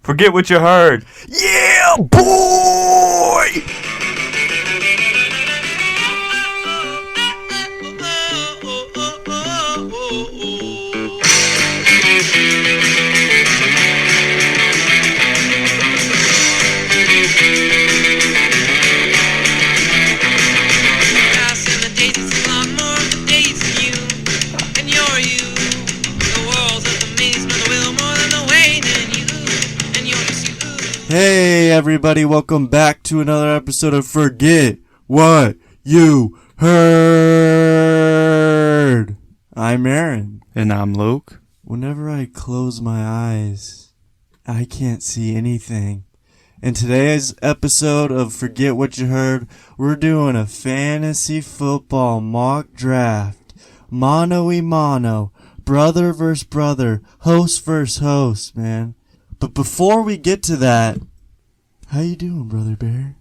Forget what you heard. Yeah, boy! Hey everybody, welcome back to another episode of Forget What You Heard. I'm Aaron. And I'm Luke. Whenever I close my eyes, I can't see anything. In today's episode of Forget What You Heard, we're doing a fantasy football mock draft. Mano-y-mano, brother versus brother, host versus host, man. But before we get to that, how you doing, Brother Bear?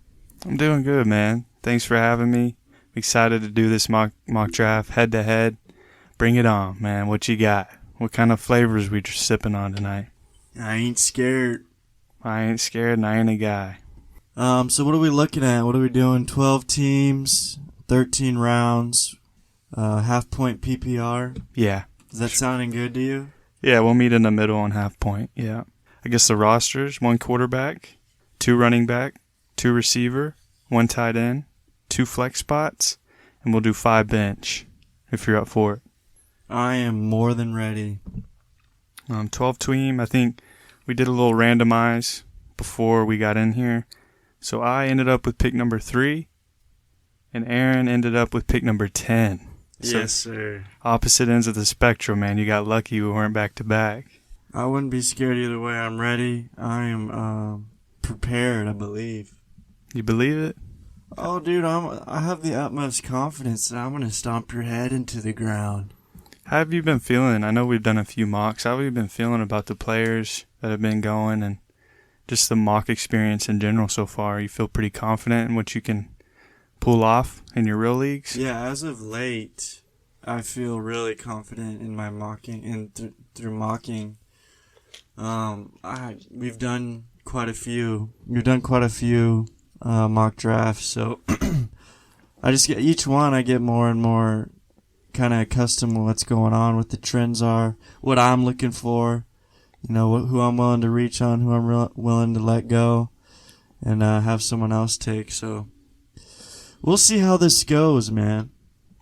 I'm doing good, man. Thanks for having me. Excited to do this mock draft head to head. Bring it on, man. What you got? What kind of flavors we just sipping on tonight? I ain't scared. I ain't scared and I ain't a guy. So what are we looking at? What are we doing? 12 teams, 13 rounds, half point PPR. Yeah. Is that sounding good to you? Yeah, we'll meet in the middle on half point. Yeah. I guess the rosters, 1 quarterback, 2 running back, 2 receiver, 1 tight end, 2 flex spots, and we'll do 5 bench if you're up for it. I am more than ready. 12 team, I think we did a little randomize before we got in here. So I ended up with pick number 3, and Aaron ended up with pick number 10. So yes, sir. Opposite ends of the spectrum, man. You got lucky we weren't back to back. I wouldn't be scared either way. I'm ready. I am prepared, I believe. You believe it? Oh, dude, I have the utmost confidence that I'm going to stomp your head into the ground. How have you been feeling? I know we've done a few mocks. How have you been feeling about the players that have been going and just the mock experience in general so far? You feel pretty confident in what you can pull off in your real leagues? Yeah, as of late, I feel really confident in my mocking and through mocking. We've done quite a few. We've done quite a few mock drafts, so I just get each one. I get more and more kind of accustomed to what's going on, what the trends are, what I'm looking for. You know, who I'm willing to reach on, who I'm willing to let go, and have someone else take. So we'll see how this goes, man.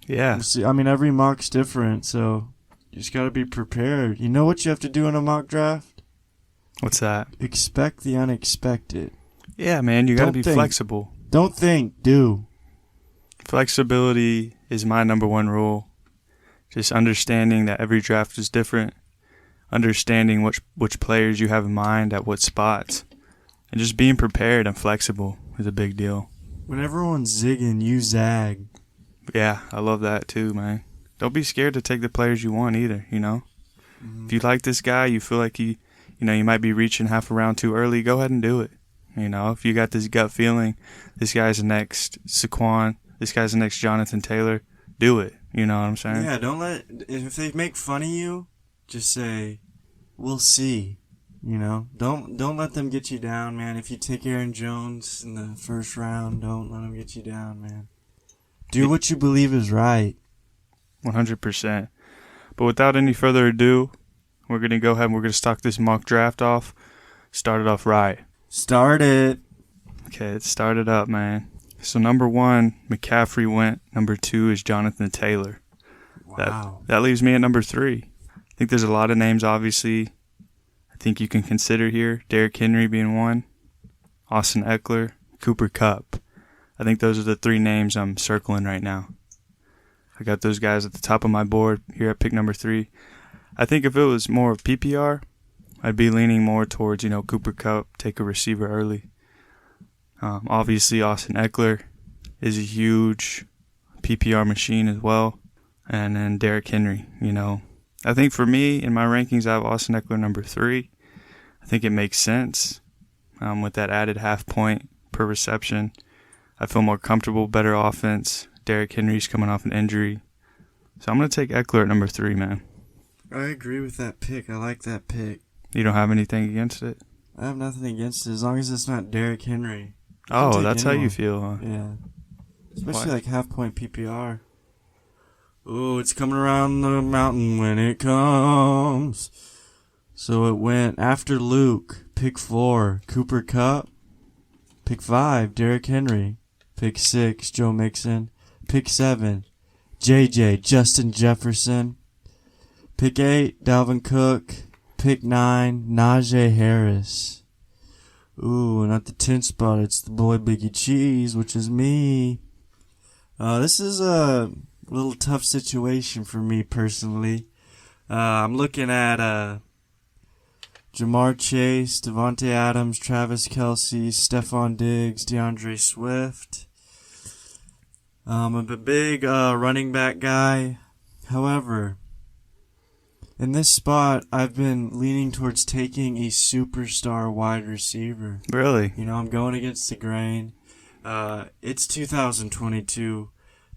Yeah. We'll see. I mean, every mock's different, so you just got to be prepared. You know what you have to do in a mock draft? What's that? Expect the unexpected. Yeah, man, you got to be think. flexible. Don't think, do. Flexibility is my number one rule. Just understanding that every draft is different. Understanding which players you have in mind at what spots. And just being prepared and flexible is a big deal. When everyone's zigging, you zag. Yeah, I love that too, man. Don't be scared to take the players you want either, you know? Mm-hmm. If you like this guy, you feel like you might be reaching half a round too early, go ahead and do it. You know, if you got this gut feeling, this guy's the next Saquon, this guy's the next Jonathan Taylor, do it. You know what I'm saying? Yeah, if they make fun of you, just say, we'll see. You know, don't let them get you down, man. If you take Aaron Jones in the first round, don't let them get you down, man. Do what you believe is right. 100%. But without any further ado, we're going to go ahead and we're going to start this mock draft off. Start it off right. Start it. Okay, let's start it up, man. So number 1, McCaffrey went. Number 2 is Jonathan Taylor. Wow. That leaves me at number 3. I think there's a lot of names, obviously, I think you can consider here. Derrick Henry being 1. Austin Eckler. Cooper Kupp. I think those are the 3 names I'm circling right now. I got those guys at the top of my board here at pick number 3. I think if it was more of PPR, I'd be leaning more towards, Cooper Kupp, take a receiver early. Obviously, Austin Eckler is a huge PPR machine as well. And then Derrick Henry, I think for me, in my rankings, I have Austin Eckler number 3. I think it makes sense with that added half point per reception. I feel more comfortable, better offense. Derrick Henry's coming off an injury. So I'm going to take Eckler at number 3, man. I agree with that pick. I like that pick. You don't have anything against it? I have nothing against it as long as it's not Derrick Henry. Oh, take that's how anyone. you feel, huh? Yeah. Especially Why? like half-point PPR. Oh, it's coming around the mountain when it comes. So it went after Luke, pick 4, Cooper Kupp. Pick 5, Derrick Henry. Pick 6, Joe Mixon. Pick 7, JJ, Justin Jefferson. Pick 8, Dalvin Cook. Pick 9, Najee Harris. Ooh, not the 10 spot. It's the boy Biggie Cheese, which is me. This is a little tough situation for me personally. I'm looking at Jamar Chase, Devontae Adams, Travis Kelce, Stephon Diggs, DeAndre Swift. I'm a big running back guy. However, in this spot, I've been leaning towards taking a superstar wide receiver. Really? You know, I'm going against the grain. It's 2022.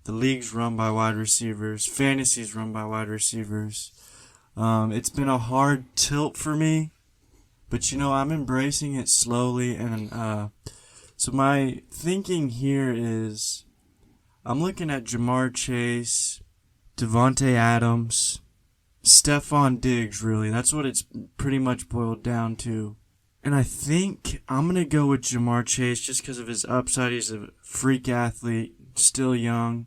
The league's run by wide receivers. Fantasy's run by wide receivers. It's been a hard tilt for me, but you know, I'm embracing it slowly. And so my thinking here is I'm looking at Jamar Chase, Devontae Adams, Stephon Diggs, really. That's what it's pretty much boiled down to. And I think I'm going to go with Jamar Chase just because of his upside. He's a freak athlete, still young.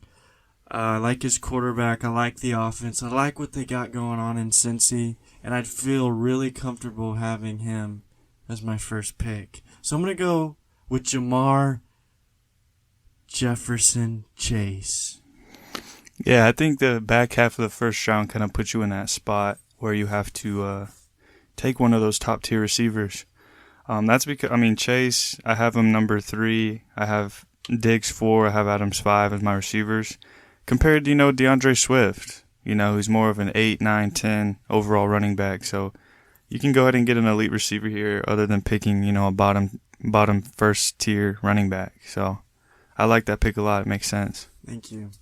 I like his quarterback. I like the offense. I like what they got going on in Cincy. And I'd feel really comfortable having him as my first pick. So I'm going to go with Jamar Jefferson Chase. Yeah, I think the back half of the first round kind of puts you in that spot where you have to take one of those top tier receivers. That's because, I mean, Chase, I have him number 3. I have Diggs 4. I have Adams 5 as my receivers. Compared to, DeAndre Swift, who's more of an 8, 9, 10 overall running back. So you can go ahead and get an elite receiver here other than picking, a bottom first tier running back. So I like that pick a lot. It makes sense. Thank you.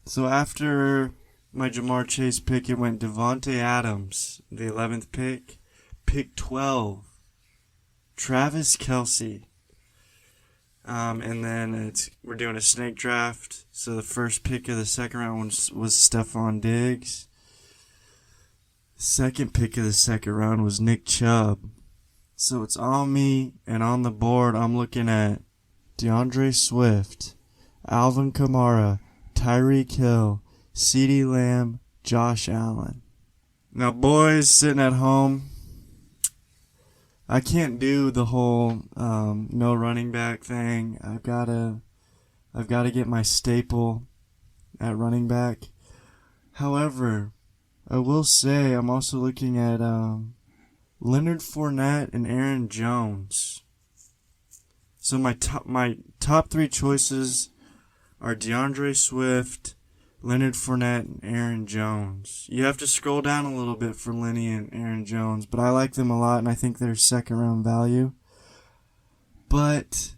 So after my Jamar Chase pick, it went Devontae Adams, the 11th pick. Pick 12, Travis Kelce. And then we're doing a snake draft. So the first pick of the second round was Stephon Diggs. Second pick of the second round was Nick Chubb. So it's on me, and on the board I'm looking at DeAndre Swift, Alvin Kamara, Tyreek Hill, CeeDee Lamb, Josh Allen. Now, boys sitting at home, I can't do the whole no running back thing. I've got to get my staple at running back. However, I will say I'm also looking at Leonard Fournette and Aaron Jones. So my top 3 choices are DeAndre Swift, Leonard Fournette, and Aaron Jones. You have to scroll down a little bit for Lenny and Aaron Jones, but I like them a lot, and I think they're second-round value. But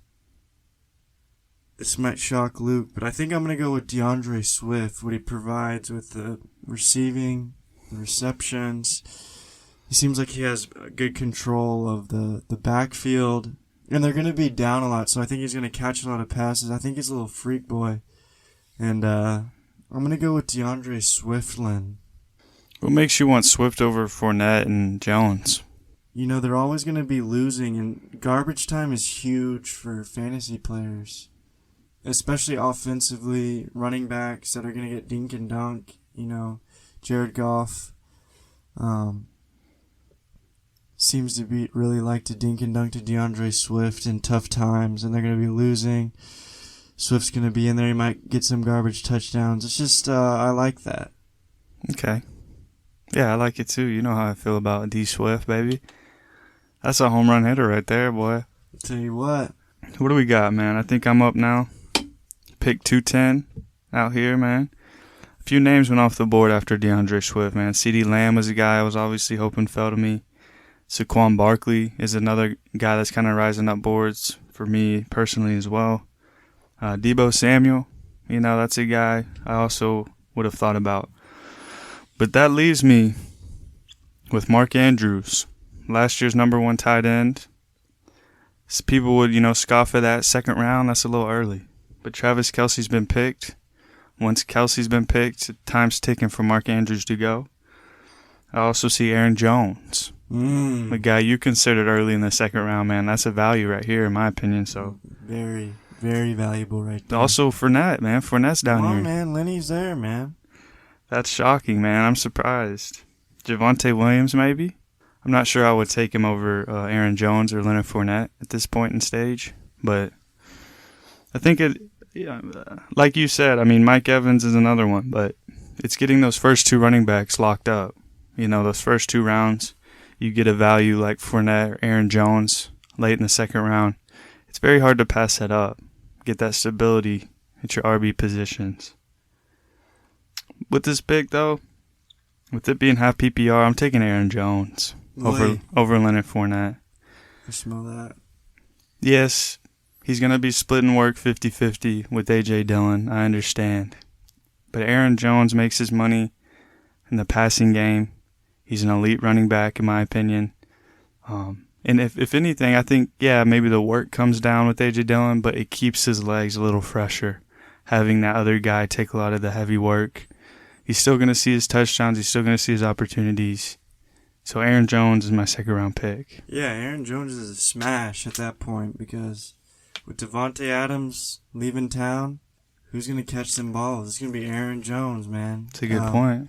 this might shock Luke, but I think I'm going to go with DeAndre Swift, what he provides with the receiving, the receptions. He seems like he has good control of the backfield. And they're going to be down a lot, so I think he's going to catch a lot of passes. I think he's a little freak boy. And I'm going to go with DeAndre Swiftland. What makes you want Swift over Fournette and Jones? They're always going to be losing, and garbage time is huge for fantasy players. Especially offensively, running backs that are going to get dink and dunk. Jared Goff. Seems to be really like to dink and dunk to DeAndre Swift in tough times, and they're going to be losing. Swift's going to be in there. He might get some garbage touchdowns. It's just, I like that. Okay. Yeah, I like it too. You know how I feel about D Swift, baby. That's a home run hitter right there, boy. I'll tell you what. What do we got, man? I think I'm up now. Pick 210 out here, man. A few names went off the board after DeAndre Swift, man. CeeDee Lamb was a guy I was obviously hoping fell to me. Saquon Barkley is another guy that's kind of rising up boards for me personally as well. Deebo Samuel, that's a guy I also would have thought about. But that leaves me with Mark Andrews, last year's number 1 tight end. People would, scoff at that second round. That's a little early. But Travis Kelce's been picked. Once Kelce's been picked, time's ticking for Mark Andrews to go. I also see Aaron Jones, the guy you considered early in the second round, man. That's a value right here, in my opinion. So very, very valuable right there. Also Fournette, man. Fournette's down Come on, here. man. Lenny's there, man. That's shocking, man. I'm surprised. Javonte Williams, maybe? I'm not sure I would take him over Aaron Jones or Leonard Fournette at this point in stage. But I think like you said, I mean, Mike Evans is another one. But it's getting those first two running backs locked up. Those first two rounds, you get a value like Fournette or Aaron Jones late in the second round. It's very hard to pass that up. Get that stability at your RB positions. With this pick, though, with it being half PPR, I'm taking Aaron Jones over Leonard Fournette. I smell that. Yes, he's going to be splitting work 50-50 with A.J. Dillon. I understand. But Aaron Jones makes his money in the passing game. He's an elite running back, in my opinion. And if anything, I think, maybe the work comes down with A.J. Dillon, but it keeps his legs a little fresher, having that other guy take a lot of the heavy work. He's still going to see his touchdowns. He's still going to see his opportunities. So Aaron Jones is my second-round pick. Yeah, Aaron Jones is a smash at that point because with Devontae Adams leaving town, who's going to catch them balls? It's going to be Aaron Jones, man. That's a good point.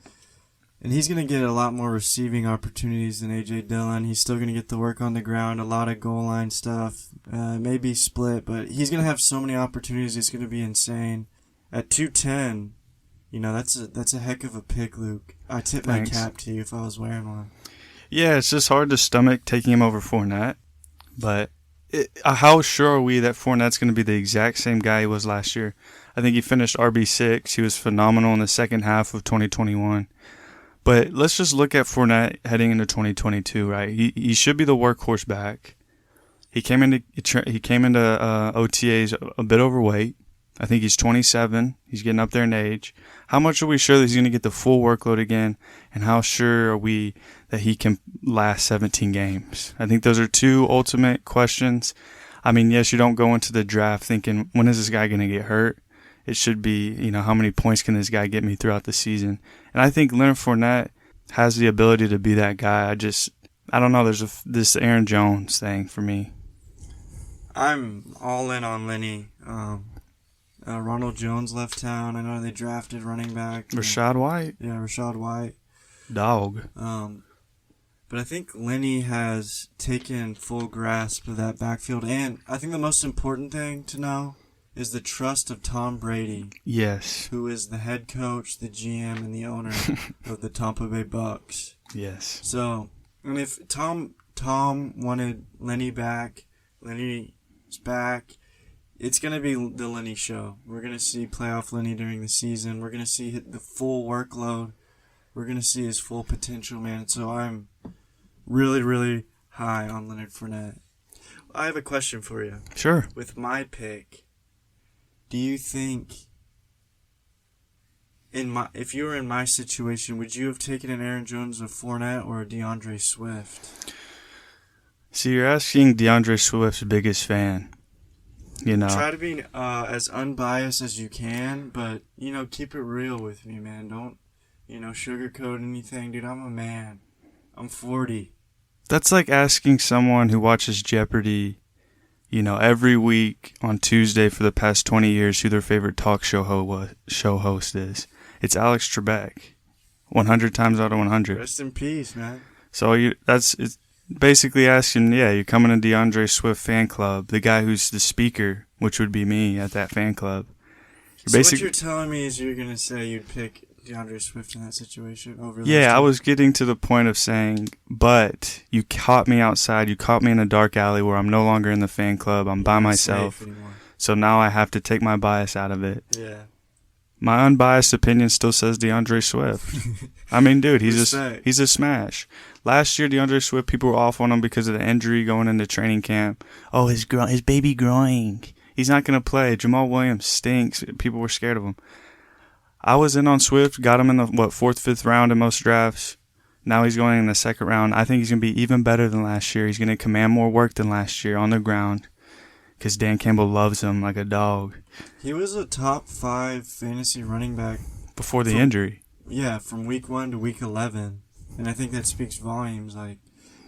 And he's going to get a lot more receiving opportunities than A.J. Dillon. He's still going to get the work on the ground, a lot of goal line stuff, maybe split, but he's going to have so many opportunities. It's going to be insane. At 210, that's a heck of a pick, Luke. I tip my cap to you if I was wearing one. Yeah, it's just hard to stomach taking him over Fournette. But how sure are we that Fournette's going to be the exact same guy he was last year? I think he finished RB6. He was phenomenal in the second half of 2021. But let's just look at Fournette heading into 2022, right? He should be the workhorse back. He came into OTAs a bit overweight. I think he's 27. He's getting up there in age. How much are we sure that he's going to get the full workload again? And how sure are we that he can last 17 games? I think those are two ultimate questions. I mean, yes, you don't go into the draft thinking, when is this guy going to get hurt? It should be, how many points can this guy get me throughout the season? And I think Leonard Fournette has the ability to be that guy. I don't know. There's this Aaron Jones thing for me. I'm all in on Lenny. Ronald Jones left town. I know they drafted running back. Rachaad White. Yeah, Rachaad White. Dog. But I think Lenny has taken full grasp of that backfield. And I think the most important thing to know is the trust of Tom Brady. Yes. Who is the head coach, the GM, and the owner of the Tampa Bay Bucks. Yes. So, and if Tom wanted Lenny back, Lenny's back, it's going to be the Lenny show. We're going to see playoff Lenny during the season. We're going to see the full workload. We're going to see his full potential, man. So I'm really, really high on Leonard Fournette. I have a question for you. Sure. With my pick, do you think, if you were in my situation, would you have taken an Aaron Jones, a Fournette, or a DeAndre Swift? See, you're asking DeAndre Swift's biggest fan. Try to be as unbiased as you can, but, keep it real with me, man. Don't, sugarcoat anything. Dude, I'm a man. I'm 40. That's like asking someone who watches Jeopardy, every week on Tuesday for the past 20 years who their favorite talk show host is. It's Alex Trebek. 100 times out of 100. Rest in peace, man. So it's basically asking, you're coming to DeAndre Swift fan club, the guy who's the speaker, which would be me at that fan club. So what you're telling me is you're going to say you'd pick DeAndre Swift in that situation over I was getting to the point of saying, but you caught me outside, you caught me in a dark alley where I'm no longer in the fan club, I'm by myself. So now I have to take my bias out of it. Yeah. My unbiased opinion still says DeAndre Swift. I mean, dude, he's a smash. Last year, DeAndre Swift, people were off on him because of the injury going into training camp. Oh, his baby growing. He's not going to play. Jamal Williams stinks. People were scared of him. I was in on Swift, got him in the, 4th, 5th round in most drafts. Now he's going in the second round. I think he's going to be even better than last year. He's going to command more work than last year on the ground. because Dan Campbell loves him like a dog He was a top 5 fantasy running back. before the injury. Yeah, from week 1 to week 11, and I think that speaks volumes. Like,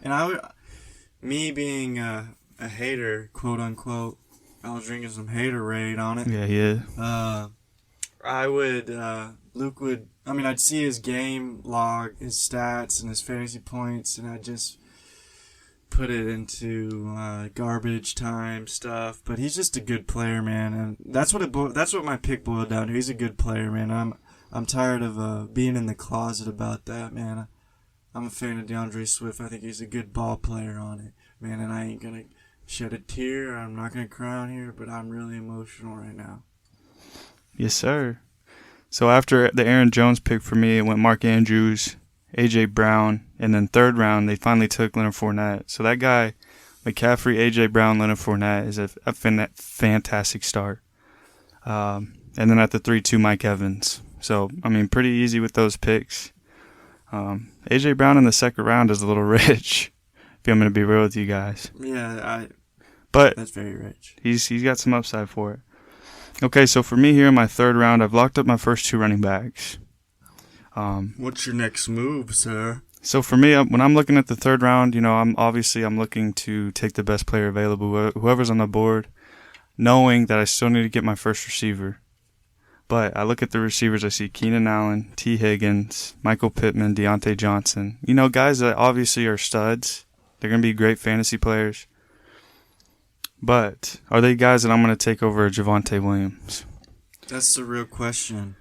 and me being a hater, quote unquote, I was drinking some haterade on it. Yeah, he is. I'd see his game log, his stats, and his fantasy points, and I'd just put it into garbage time stuff. But he's just a good player, man, and that's what my pick boiled down to. He's a good player, man. I'm tired of being in the closet about that, man. I'm a fan of DeAndre Swift. I think he's a good ball player on it, man, and I ain't gonna shed a tear. I'm not gonna cry on here, but I'm really emotional right now. Yes, sir. So after the Aaron Jones pick for me, it went Mark Andrews, A.J. Brown, and then third round, they finally took Leonard Fournette. So that guy, McCaffrey, A.J. Brown, Leonard Fournette is a fantastic start. And then at the 3-2, Mike Evans. So, I mean, pretty easy with those picks. A.J. Brown in the second round is a little rich, if I'm going to be real with you guys. Yeah, but that's very rich. He's got some upside for it. Okay, so for me here in my third round, I've locked up my first 2 running backs. What's your next move, sir? So for me, when I'm looking at the third round, I'm looking to take the best player available, whoever's on the board, knowing that I still need to get my first receiver. But I look at the receivers, I see Keenan Allen, T. Higgins, Michael Pittman, Deontay Johnson. Guys that obviously are studs. They're going to be great fantasy players. But are they guys that I'm going to take over Javonte Williams? That's the real question.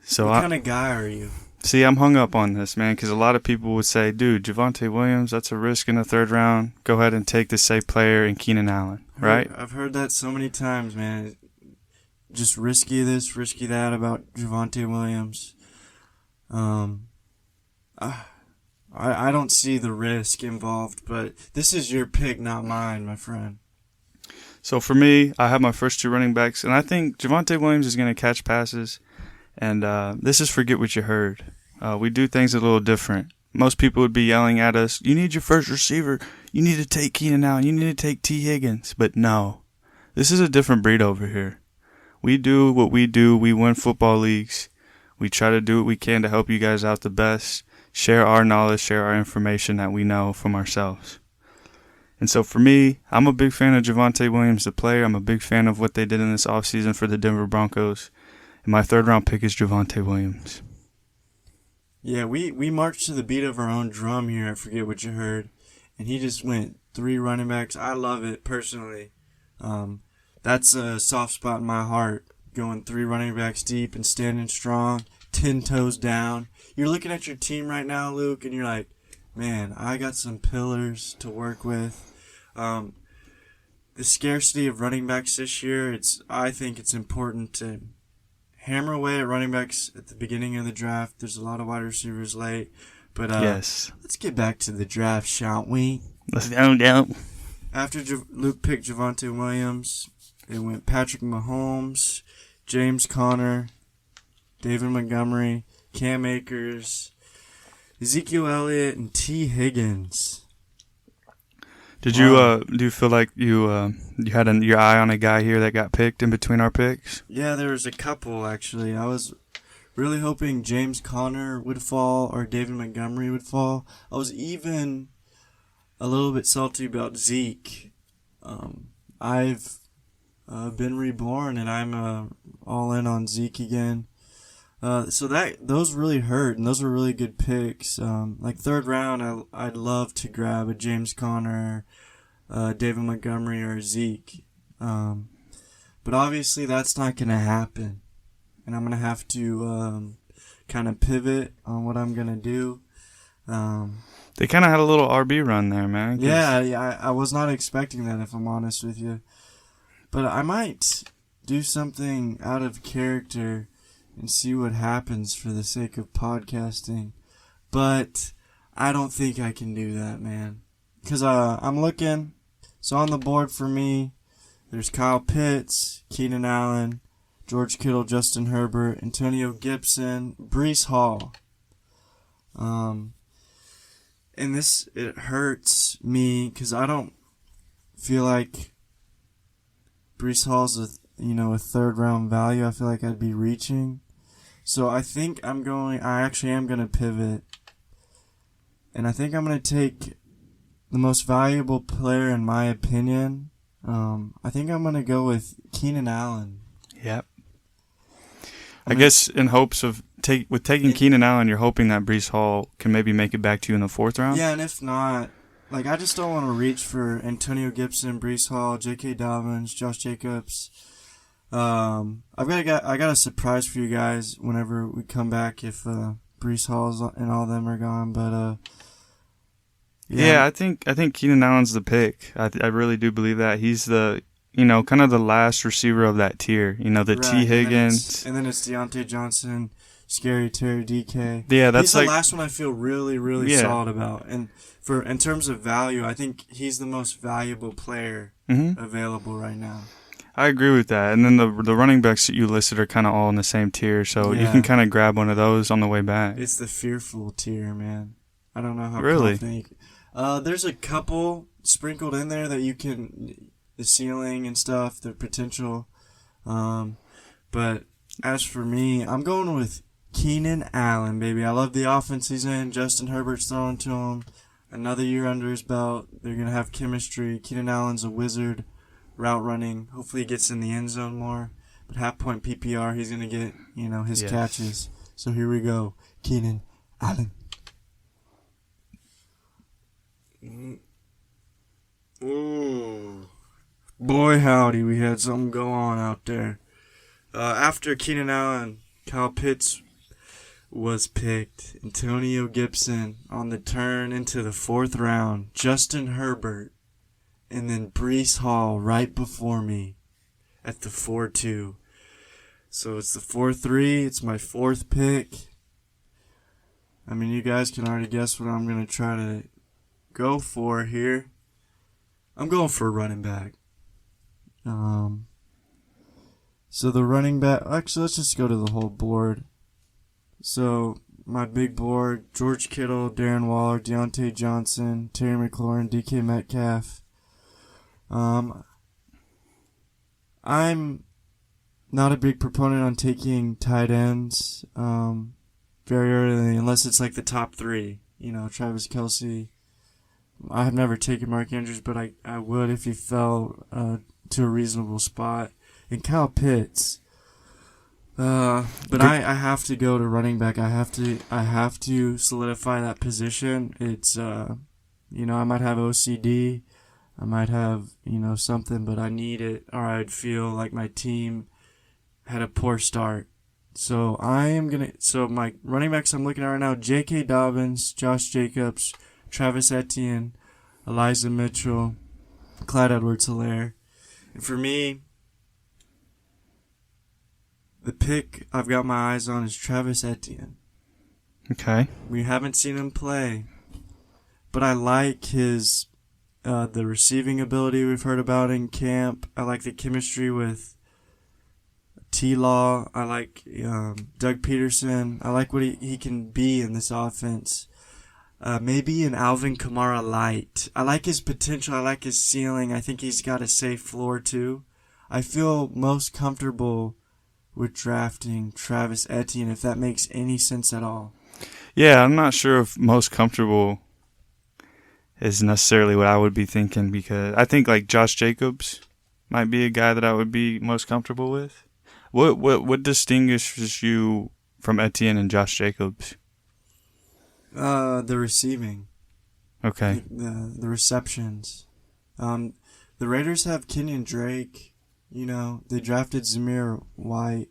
So what kind of guy are you? See, I'm hung up on this, man, because a lot of people would say, dude, Javonte Williams, that's a risk in the third round. Go ahead and take the safe player in Keenan Allen, right? I've heard that so many times, man. Just risky this, risky that about Javonte Williams. I don't see the risk involved, but this is your pick, not mine, my friend. So for me, I have my first 2 running backs, and I think Javonte Williams is going to catch passes. And this is forget what you heard. We do things a little different. Most people would be yelling at us, you need your first receiver. You need to take Keenan Allen. You need to take T. Higgins. But no, this is a different breed over here. We do what we do. We win football leagues. We try to do what we can to help you guys out the best, share our knowledge, share our information that we know from ourselves. And so for me, I'm a big fan of Javonte Williams, the player. I'm a big fan of what they did in this offseason for the Denver Broncos. And my third round pick is Javonte Williams. Yeah, we marched to the beat of our own drum here. I forget what you heard. And he just went 3 running backs. I love it personally. That's a soft spot in my heart. Going 3 running backs deep and standing strong, 10 toes down. You're looking at your team right now, Luke, and you're like, man, I got some pillars to work with. The scarcity of running backs this year, I think it's important to hammer away at running backs at the beginning of the draft. There's a lot of wide receivers late. But yes. Let's get back to the draft, shall we? Let's go. After Luke picked Javonte Williams, it went Patrick Mahomes, James Conner, David Montgomery, Cam Akers, Ezekiel Elliott, and T. Higgins. Did you do you feel like you had your eye on a guy here that got picked in between our picks? Yeah, there was a couple actually. I was really hoping James Conner would fall or David Montgomery would fall. I was even a little bit salty about Zeke. I've been reborn and I'm all in on Zeke again. So those really hurt, and those were really good picks. Like third round, I'd love to grab a James Conner, David Montgomery, or Zeke. But obviously that's not going to happen, and I'm going to have to kind of pivot on what I'm going to do. They kind of had a little RB run there, man. Yeah, I was not expecting that, if I'm honest with you. But I might do something out of character and see what happens for the sake of podcasting. But I don't think I can do that, man. Because I'm looking. So on the board for me, there's Kyle Pitts, Keenan Allen, George Kittle, Justin Herbert, Antonio Gibson, Breece Hall. And it hurts me because I don't feel like Brees Hall's a third round value. I feel like I'd be reaching. So I think I actually am going to pivot. And I think I'm going to take the most valuable player in my opinion. I think I'm going to go with Keenan Allen. Yep. I guess in hopes of taking Keenan Allen, you're hoping that Brees Hall can maybe make it back to you in the 4th round? Yeah, and if not, like I just don't want to reach for Antonio Gibson, Brees Hall, J.K. Dobbins, Josh Jacobs. I got a surprise for you guys whenever we come back if Brees Hall and all them are gone. But yeah, I think Keenan Allen's the pick. I really do believe that he's the kind of the last receiver of that tier. The T. Higgins, and then it's Deontay Johnson, Scary Terry, DK. Yeah, that's he's like the last one I feel really, really solid about. And in terms of value, I think he's the most valuable player available right now. I agree with that. And then the running backs that you listed are kind of all in the same tier, so you can kind of grab one of those on the way back. It's the fearful tier, man. I don't know how really. There's a couple sprinkled in there that you can, the ceiling and stuff, the potential. But as for me, I'm going with Keenan Allen, baby. I love the offense he's in. Justin Herbert's throwing to him. Another year under his belt. They're going to have chemistry. Keenan Allen's a wizard. Route running. Hopefully he gets in the end zone more. But half point PPR, he's going to get, his catches. So here we go. Keenan Allen. Ooh. Boy, howdy, we had something go on out there. After Keenan Allen, Kyle Pitts was picked. Antonio Gibson on the turn into the 4th round. Justin Herbert. And then Brees Hall right before me at the 4-2. So it's the 4-3. It's my 4th pick. I mean, you guys can already guess what I'm going to try to go for here. I'm going for a running back. So the running back... Actually, let's just go to the whole board. So, my big board, George Kittle, Darren Waller, Deontay Johnson, Terry McLaurin, DK Metcalf. I'm not a big proponent on taking tight ends very early, unless it's like the top 3. Travis Kelce. I have never taken Mark Andrews, but I would if he fell to a reasonable spot. And Kyle Pitts. But I have to go to running back. I have to solidify that position. It's I might have OCD. I might have, something, but I need it, or I'd feel like my team had a poor start. So my running backs I'm looking at right now, J.K. Dobbins, Josh Jacobs, Travis Etienne, Elijah Mitchell, Clyde Edwards-Helaire. And for me, the pick I've got my eyes on is Travis Etienne. Okay. We haven't seen him play, but I like his... the receiving ability we've heard about in camp. I like the chemistry with T-Law. I like Doug Peterson. I like what he can be in this offense. Maybe an Alvin Kamara light. I like his potential. I like his ceiling. I think he's got a safe floor too. I feel most comfortable with drafting Travis Etienne, if that makes any sense at all. Yeah, I'm not sure if most comfortable is necessarily what I would be thinking, because I think like Josh Jacobs might be a guy that I would be most comfortable with. What distinguishes you from Etienne and Josh Jacobs? The receiving. Okay. The receptions. The Raiders have Kenyon Drake. They drafted Zamir White.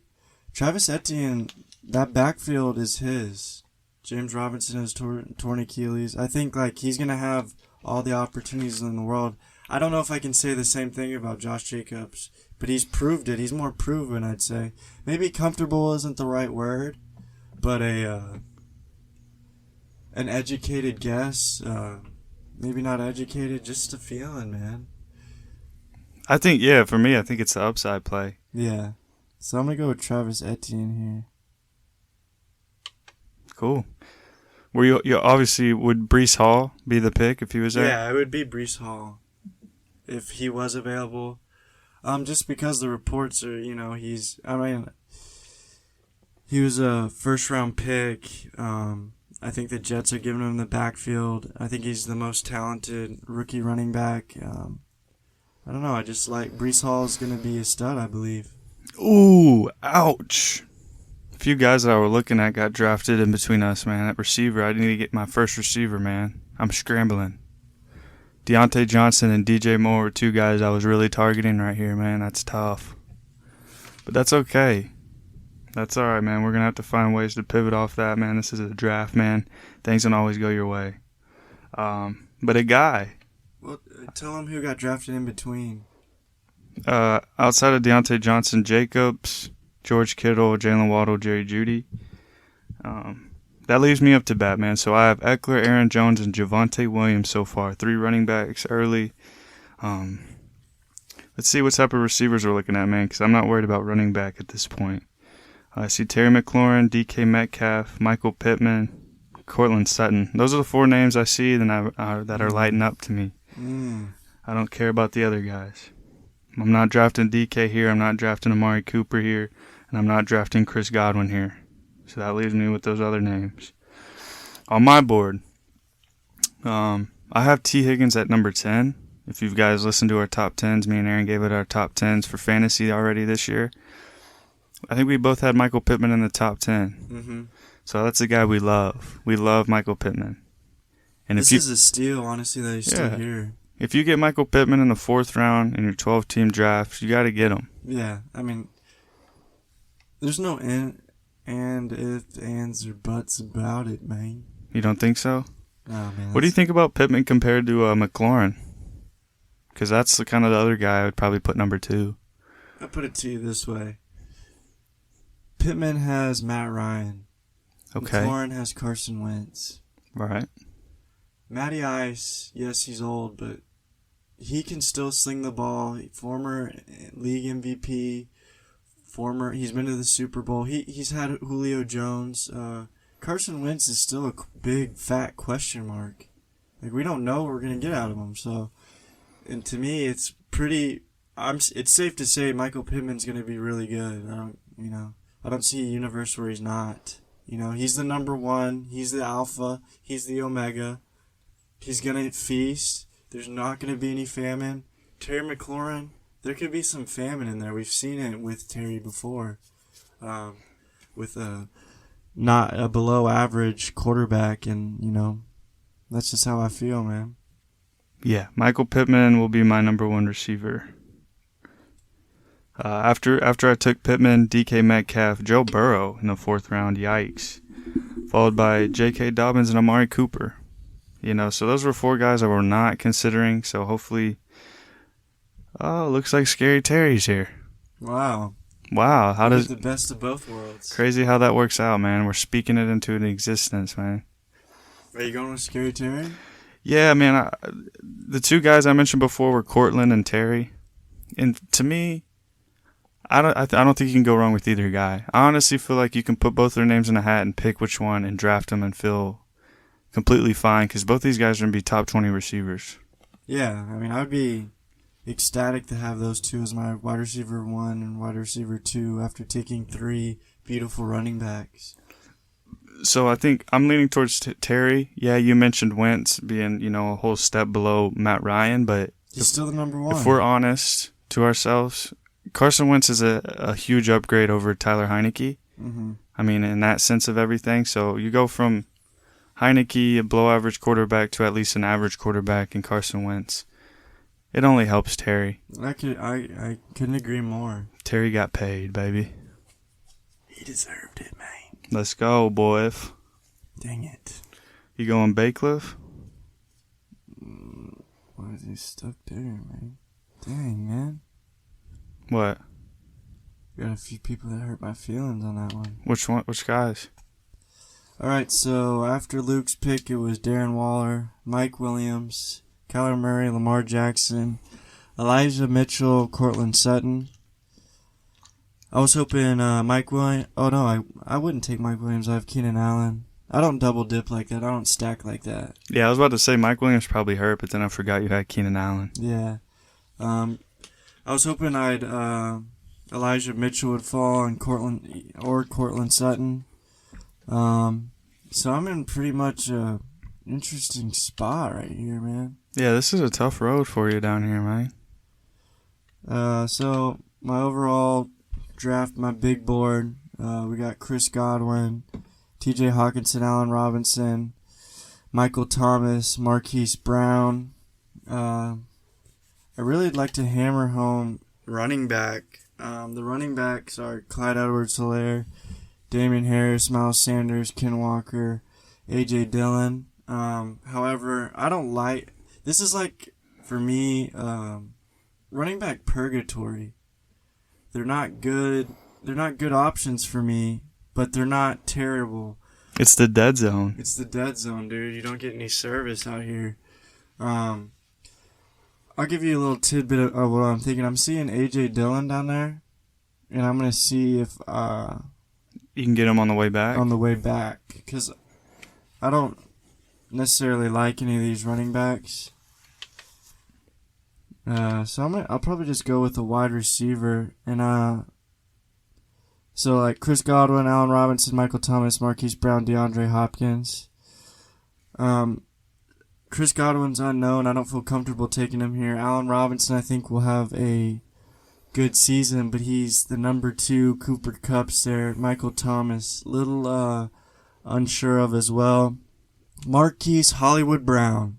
Travis Etienne, that backfield is his. James Robinson has torn Achilles. I think he's going to have all the opportunities in the world. I don't know if I can say the same thing about Josh Jacobs, but he's proved it. He's more proven, I'd say. Maybe comfortable isn't the right word, but an educated guess. Maybe not educated, just a feeling, man. I think, for me, I think it's the upside play. Yeah. So I'm going to go with Travis Etienne here. Cool. Were you obviously, would Brees Hall be the pick if he was there? Yeah, it would be Brees Hall if he was available. Just because the reports are, he was a first round pick. I think the Jets are giving him the backfield. I think he's the most talented rookie running back. I don't know. I just like Breece Hall is going to be a stud, I believe. Ooh, ouch. A few guys that I were looking at got drafted in between us, man. At receiver, I need to get my first receiver, man. I'm scrambling. Deontay Johnson and DJ Moore were two guys I was really targeting right here, man. That's tough. But that's okay. That's all right, man. We're going to have to find ways to pivot off that, man. This is a draft, man. Things don't always go your way. But a guy. Well, tell him who got drafted in between. Outside of Deontay Johnson, Jacobs, George Kittle, Jalen Waddle, Jerry Jeudy. That leaves me up to bat, man. So I have Eckler, Aaron Jones, and Javonte Williams so far. 3 running backs early. Let's see what type of receivers we're looking at, man, because I'm not worried about running back at this point. I see Terry McLaurin, DK Metcalf, Michael Pittman, Cortland Sutton. Those are the 4 names I see that are lighting up to me. I don't care about the other guys. I'm not drafting DK here. I'm not drafting Amari Cooper here. And I'm not drafting Chris Godwin here. So that leaves me with those other names. On my board, I have T. Higgins at number 10. If you guys listened to our top 10s, me and Aaron gave it our top 10s for fantasy already this year. I think we both had Michael Pittman in the top 10. Mm-hmm. So that's a guy we love. We love Michael Pittman. And this is a steal, honestly, that he's still here. If you get Michael Pittman in the 4th round in your 12-team draft, you got to get him. Yeah, I mean, there's no ifs, ands, or buts about it, man. You don't think so? No, man. What do you think about Pittman compared to McLaurin? Because that's the kind of the other guy I would probably put number 2. I'll put it to you this way. Pittman has Matt Ryan. Okay. McLaurin has Carson Wentz. Right. Matty Ice, yes, he's old, but he can still sling the ball. Former league MVP. He's been to the Super Bowl. He's had Julio Jones. Carson Wentz is still a big, fat question mark. Like, we don't know what we're going to get out of him. So, and to me, it's safe to say Michael Pittman's going to be really good. I don't see a universe where he's not. He's the number 1. He's the alpha. He's the omega. He's going to feast. There's not going to be any famine. Terry McLaurin, there could be some famine in there. We've seen it with Terry before. With not a below average quarterback, and, that's just how I feel, man. Yeah, Michael Pittman will be my number 1 receiver. After I took Pittman, DK Metcalf, Joe Burrow in the 4th round, yikes. Followed by J.K. Dobbins and Amari Cooper. So those were 4 guys I were not considering. So hopefully, looks like Scary Terry's here. Wow. How does the best of both worlds? Crazy how that works out, man. We're speaking it into an existence, man. Are you going with Scary Terry? Yeah, man. The 2 guys I mentioned before were Cortland and Terry, and to me, I don't think you can go wrong with either guy. I honestly feel like you can put both their names in a hat and pick which one and draft them and feel completely fine because both these guys are going to be top 20 receivers. Yeah, I mean, I would be ecstatic to have those 2 as my wide receiver 1 and wide receiver 2 after taking 3 beautiful running backs. So I think I'm leaning towards Terry. Yeah, you mentioned Wentz being, a whole step below Matt Ryan, but he's still the number 1. If we're honest to ourselves, Carson Wentz is a huge upgrade over Tyler Heineke. Mm-hmm. I mean, in that sense of everything. So you go from Heineke, a below-average quarterback, to at least an average quarterback in Carson Wentz. It only helps Terry. I couldn't agree more. Terry got paid, baby. He deserved it, man. Let's go, boy. Dang it. You going Baycliff? Why is he stuck there, man? Dang, man. What? Got a few people that hurt my feelings on that one. Which one? Which guys? Alright, so after Luke's pick, it was Darren Waller, Mike Williams, Kyler Murray, Lamar Jackson, Elijah Mitchell, Cortland Sutton. I was hoping Mike Williams... Oh, no, I wouldn't take Mike Williams. I have Keenan Allen. I don't double dip like that. I don't stack like that. Yeah, I was about to say Mike Williams probably hurt, but then I forgot you had Keenan Allen. Yeah. I was hoping Elijah Mitchell would fall on Cortland Sutton. So I'm in pretty much a interesting spot right here, man. Yeah, this is a tough road for you down here, man. So my overall draft, my big board, we got Chris Godwin, T.J. Hawkinson, Allen Robinson, Michael Thomas, Marquise Brown. I really would like to hammer home running back. The running backs are Clyde Edwards-Helaire, Damian Harris, Miles Sanders, Ken Walker, A.J. Dillon. However, I don't like... This is like, for me, running back purgatory. They're not good. They're not good options for me, but they're not terrible. It's the dead zone. It's the dead zone, dude. You don't get any service out here. I'll give you a little tidbit of what I'm thinking. I'm seeing A.J. Dillon down there, and I'm going to see if You can get him on the way back. on the way back, because I don't necessarily like any of these running backs. So I'll probably just go with a wide receiver, and so like Chris Godwin, Allen Robinson, Michael Thomas, Marquise Brown, DeAndre Hopkins. Chris Godwin's unknown. I don't feel comfortable taking him here. Allen Robinson, I think, will have a good season, but he's the number 2. Cooper Kupp's there. Michael Thomas, little unsure of as well. Marquise Hollywood Brown.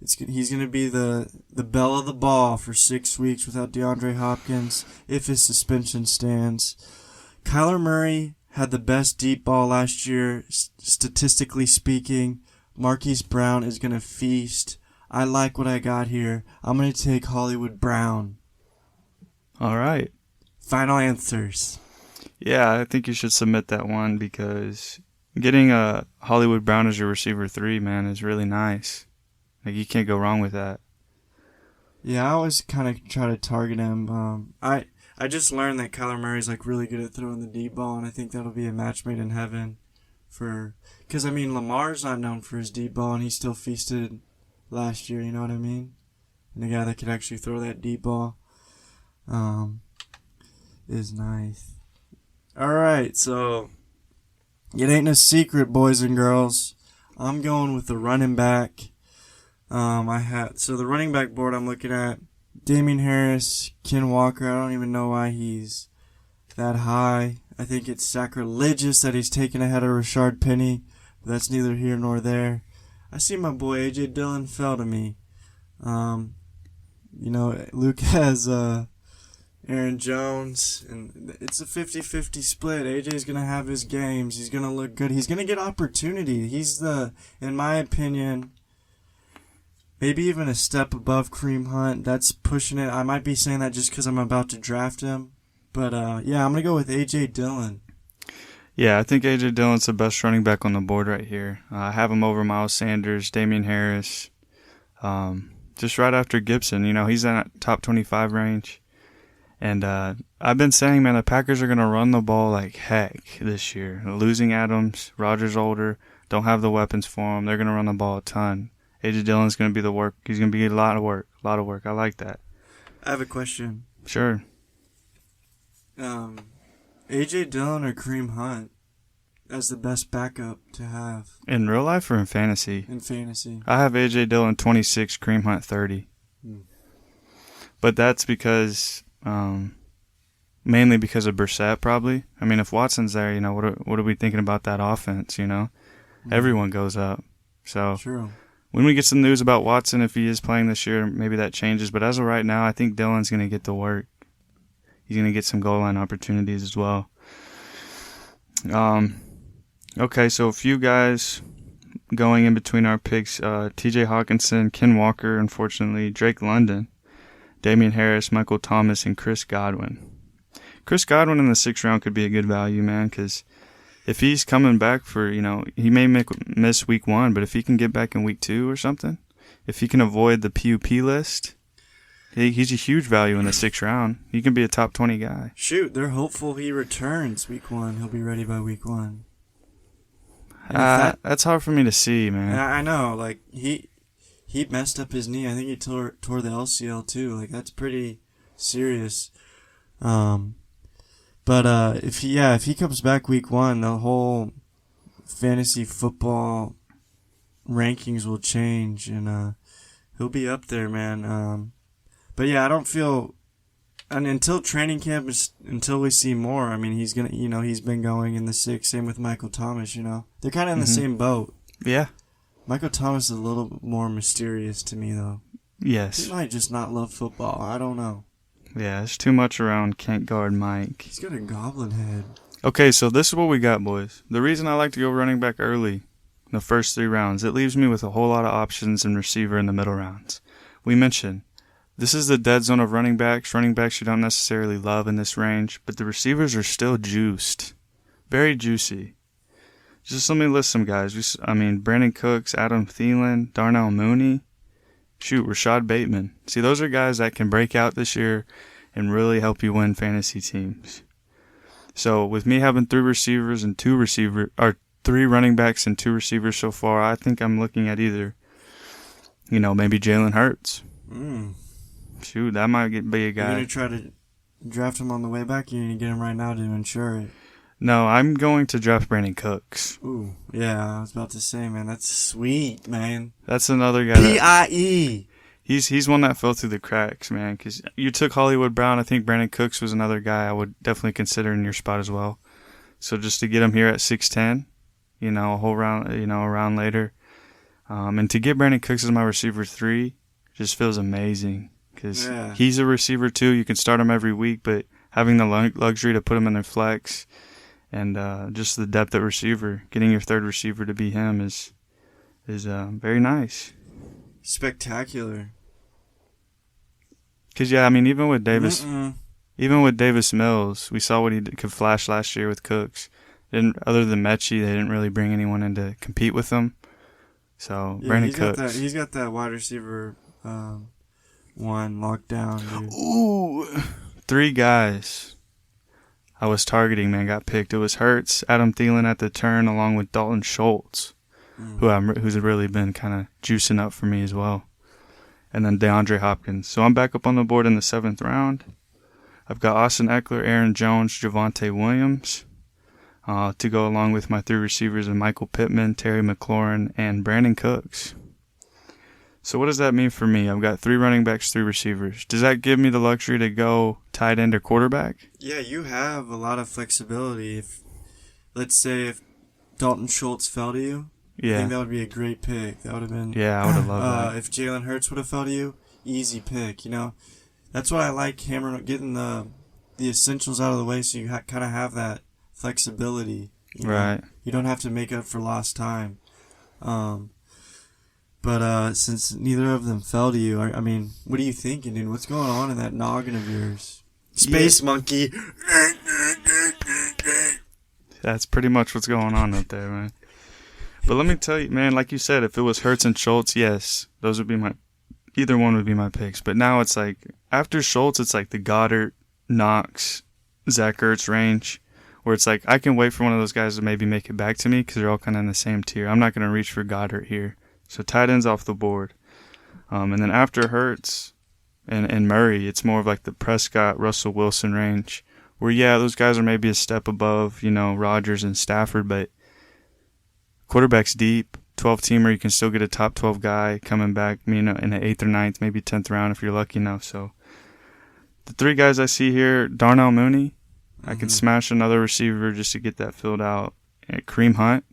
He's going to be the belle of the ball for 6 weeks without DeAndre Hopkins if his suspension stands. Kyler Murray had the best deep ball last year, statistically speaking. Marquise Brown is going to feast. I like what I got here. I'm going to take Hollywood Brown. All right. Final answers. Yeah, I think you should submit that one because getting a Hollywood Brown as your receiver 3, man, is really nice. Like, you can't go wrong with that. Yeah, I always kind of try to target him. I just learned that Kyler Murray's like really good at throwing the deep ball, and I think that'll be a match made in heaven. Because I mean, Lamar's not known for his deep ball, and he still feasted last year. You know what I mean? And a guy that could actually throw that deep ball, is nice. All right, so it ain't no secret, boys and girls. I'm going with the running back. So the running back board I'm looking at, Damian Harris, Ken Walker. I don't even know why he's that high. I think it's sacrilegious that he's taken ahead of Rashard Penny, but that's neither here nor there. I see my boy A.J. Dillon fell to me. Luke has Aaron Jones, and it's a 50-50 split. AJ's going to have his games. He's going to look good. He's going to get opportunity. He's in my opinion, maybe even a step above Kareem Hunt. That's pushing it. I might be saying that just because I'm about to draft him. But, yeah, I'm going to go with A.J. Dillon. Yeah, I think A.J. Dillon's the best running back on the board right here. I have him over Miles Sanders, Damian Harris, just right after Gibson. You know, he's in that top 25 range. And I've been saying, man, the Packers are going to run the ball like heck this year. Losing Adams, Rodgers older, don't have the weapons for him. They're going to run the ball a ton. A.J. Dillon's going to be the work. He's going to be a lot of work. I like that. I have a question. Sure. A.J. Dillon or Kareem Hunt as the best backup to have In real life or in fantasy? in fantasy? I have A.J. Dillon 26, Kareem Hunt 30. But that's because, mainly because of Brissett, probably. I mean, if Watson's there, you know, what are we thinking about that offense, you know? Everyone goes up. So True. when we get some news about Watson, if he is playing this year, maybe that changes. But as of right now, I think Dillon's going to get the work. He's going to get some goal line opportunities as well. Okay, so a few guys going in between our picks. T.J. Hawkinson, Ken Walker, unfortunately, Drake London, Damian Harris, Michael Thomas, and Chris Godwin. Chris Godwin in the 6th round could be a good value, man, because if he's coming back for, you know, he may miss week 1, but if he can get back in week 2 or something, if he can avoid the PUP list, he's a huge value in the 6th round. He can be a top 20 guy. Shoot, they're hopeful he returns week 1. He'll be ready by week 1. That's hard for me to see, man. I know, like, he messed up his knee. I think he tore the LCL too. Like, that's pretty serious. But if he comes back week 1, the whole fantasy football rankings will change, and he'll be up there, man. But yeah, I don't feel, and until training camp until we see more. I mean, he's gonna, he's been going in the 6. Same with Michael Thomas. They're kind of in the same boat. Yeah. Michael Thomas is a little more mysterious to me, though. Yes. He might just not love football. I don't know. Yeah, there's too much around. Can't guard Mike. He's got a goblin head. Okay, so this is what we got, boys. The reason I like to go running back early in the first 3 rounds, it leaves me with a whole lot of options and receiver in the middle rounds. We mentioned, this is the dead zone of running backs. Running backs you don't necessarily love in this range, but the receivers are still juiced. Very juicy. Just let me list some guys. Brandon Cooks, Adam Thielen, Darnell Mooney. Rashad Bateman. See, those are guys that can break out this year and really help you win fantasy teams. So with me having 3 running backs and 2 receivers so far, I think I'm looking at either, maybe Jalen Hurts. That might be a guy. You're going to try to draft him on the way back? You're going to get him right now to ensure it? No, I'm going to draft Brandon Cooks. Ooh, yeah, I was about to say, man, that's sweet, man. That's another guy. P.I.E. He's one that fell through the cracks, man, because you took Hollywood Brown. I think Brandon Cooks was another guy I would definitely consider in your spot as well. So just to get him here at 6'10", a whole round, a round later. And to get Brandon Cooks as my receiver 3 just feels amazing because he's a receiver too. You can start him every week, but having the luxury to put him in their flex and just the depth at receiver, getting your 3rd receiver to be him is very nice. Spectacular. Because, even with Davis Mills, we saw what he could flash last year with Cooks. Other than Mechie, they didn't really bring anyone in to compete with him. So, Brandon Cooks. He's got that wide receiver 1 locked down, dude. Ooh, 3 guys I was targeting, man, got picked. It was Hurts, Adam Thielen at the turn, along with Dalton Schultz, who's really been kind of juicing up for me as well. And then DeAndre Hopkins. So I'm back up on the board in the 7th round. I've got Austin Eckler, Aaron Jones, Javonte Williams to go along with my 3 receivers of Michael Pittman, Terry McLaurin, and Brandon Cooks. So what does that mean for me? I've got 3 running backs, 3 receivers. Does that give me the luxury to go tight end or quarterback? Yeah, you have a lot of flexibility. Let's say if Dalton Schultz fell to you, I think that would be a great pick. That would have been... Yeah, I would have loved that. If Jalen Hurts would have fell to you, easy pick, That's what I like, hammering, getting the essentials out of the way so you kind of have that flexibility. Right. You don't have to make up for lost time. But since neither of them fell to you, what are you thinking, dude? What's going on in that noggin of yours? Space monkey. That's pretty much what's going on up there, man. But let me tell you, man, like you said, if it was Hurts and Schultz, yes, those would be either one would be my picks. But now it's like, after Schultz, it's like the Goddard, Knox, Zach Ertz range, where it's like, I can wait for one of those guys to maybe make it back to me because they're all kind of in the same tier. I'm not going to reach for Goddard here. So tight ends off the board. And then after Hurts and Murray, it's more of like the Prescott, Russell Wilson range, where, those guys are maybe a step above, Rodgers and Stafford, but quarterback's deep, 12-teamer, you can still get a top 12 guy coming back, in the 8th or 9th, maybe 10th round if you're lucky enough. So the 3 guys I see here, Darnell Mooney, I could smash another receiver just to get that filled out. And Kareem Hunt,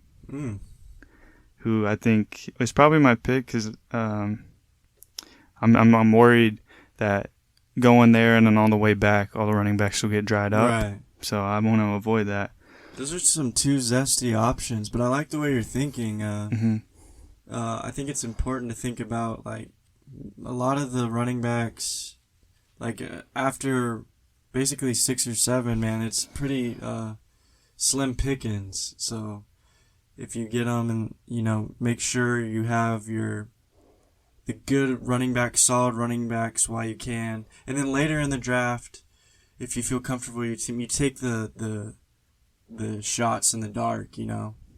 who I think is probably my pick because I'm worried that going there and then on the way back, all the running backs will get dried up. Right. So I want to avoid that. Those are some 2 zesty options, but I like the way you're thinking. I think it's important to think about, like, a lot of the running backs, like, after basically 6 or 7, man, it's pretty slim pickings. So if you get them and, make sure you have the good running backs, solid running backs while you can. And then later in the draft, if you feel comfortable with your team, you take the shots in the dark,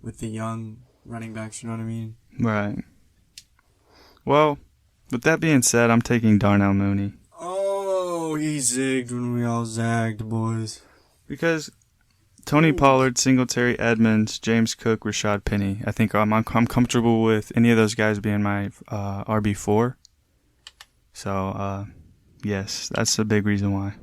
with the young running backs, you know what I mean? Right. Well, with that being said, I'm taking Darnell Mooney. Oh, Oh, he zigged when we all zagged, boys. Because Tony Pollard, Singletary, Edmonds, James Cook, Rashad Penny. I think I'm comfortable with any of those guys being my RB4. So, yes, that's a big reason why.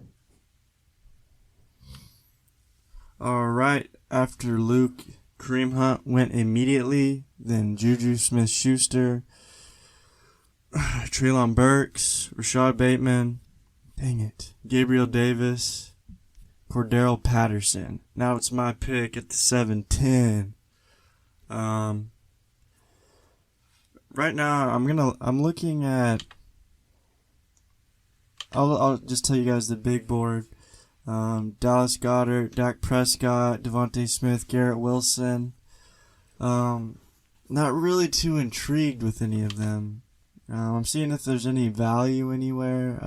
All right. After Luke, Kareem Hunt went immediately. Then Juju Smith-Schuster, Treylon Burks, Rashad Bateman. Dang it. Gabriel Davis, Cordero Patterson. Now it's my pick at the 7-10. Right now I'm looking at. I'll just tell you guys the big board. Dallas Goedert, Dak Prescott, Devontae Smith, Garrett Wilson. Not really too intrigued with any of them. I'm seeing if there's any value anywhere.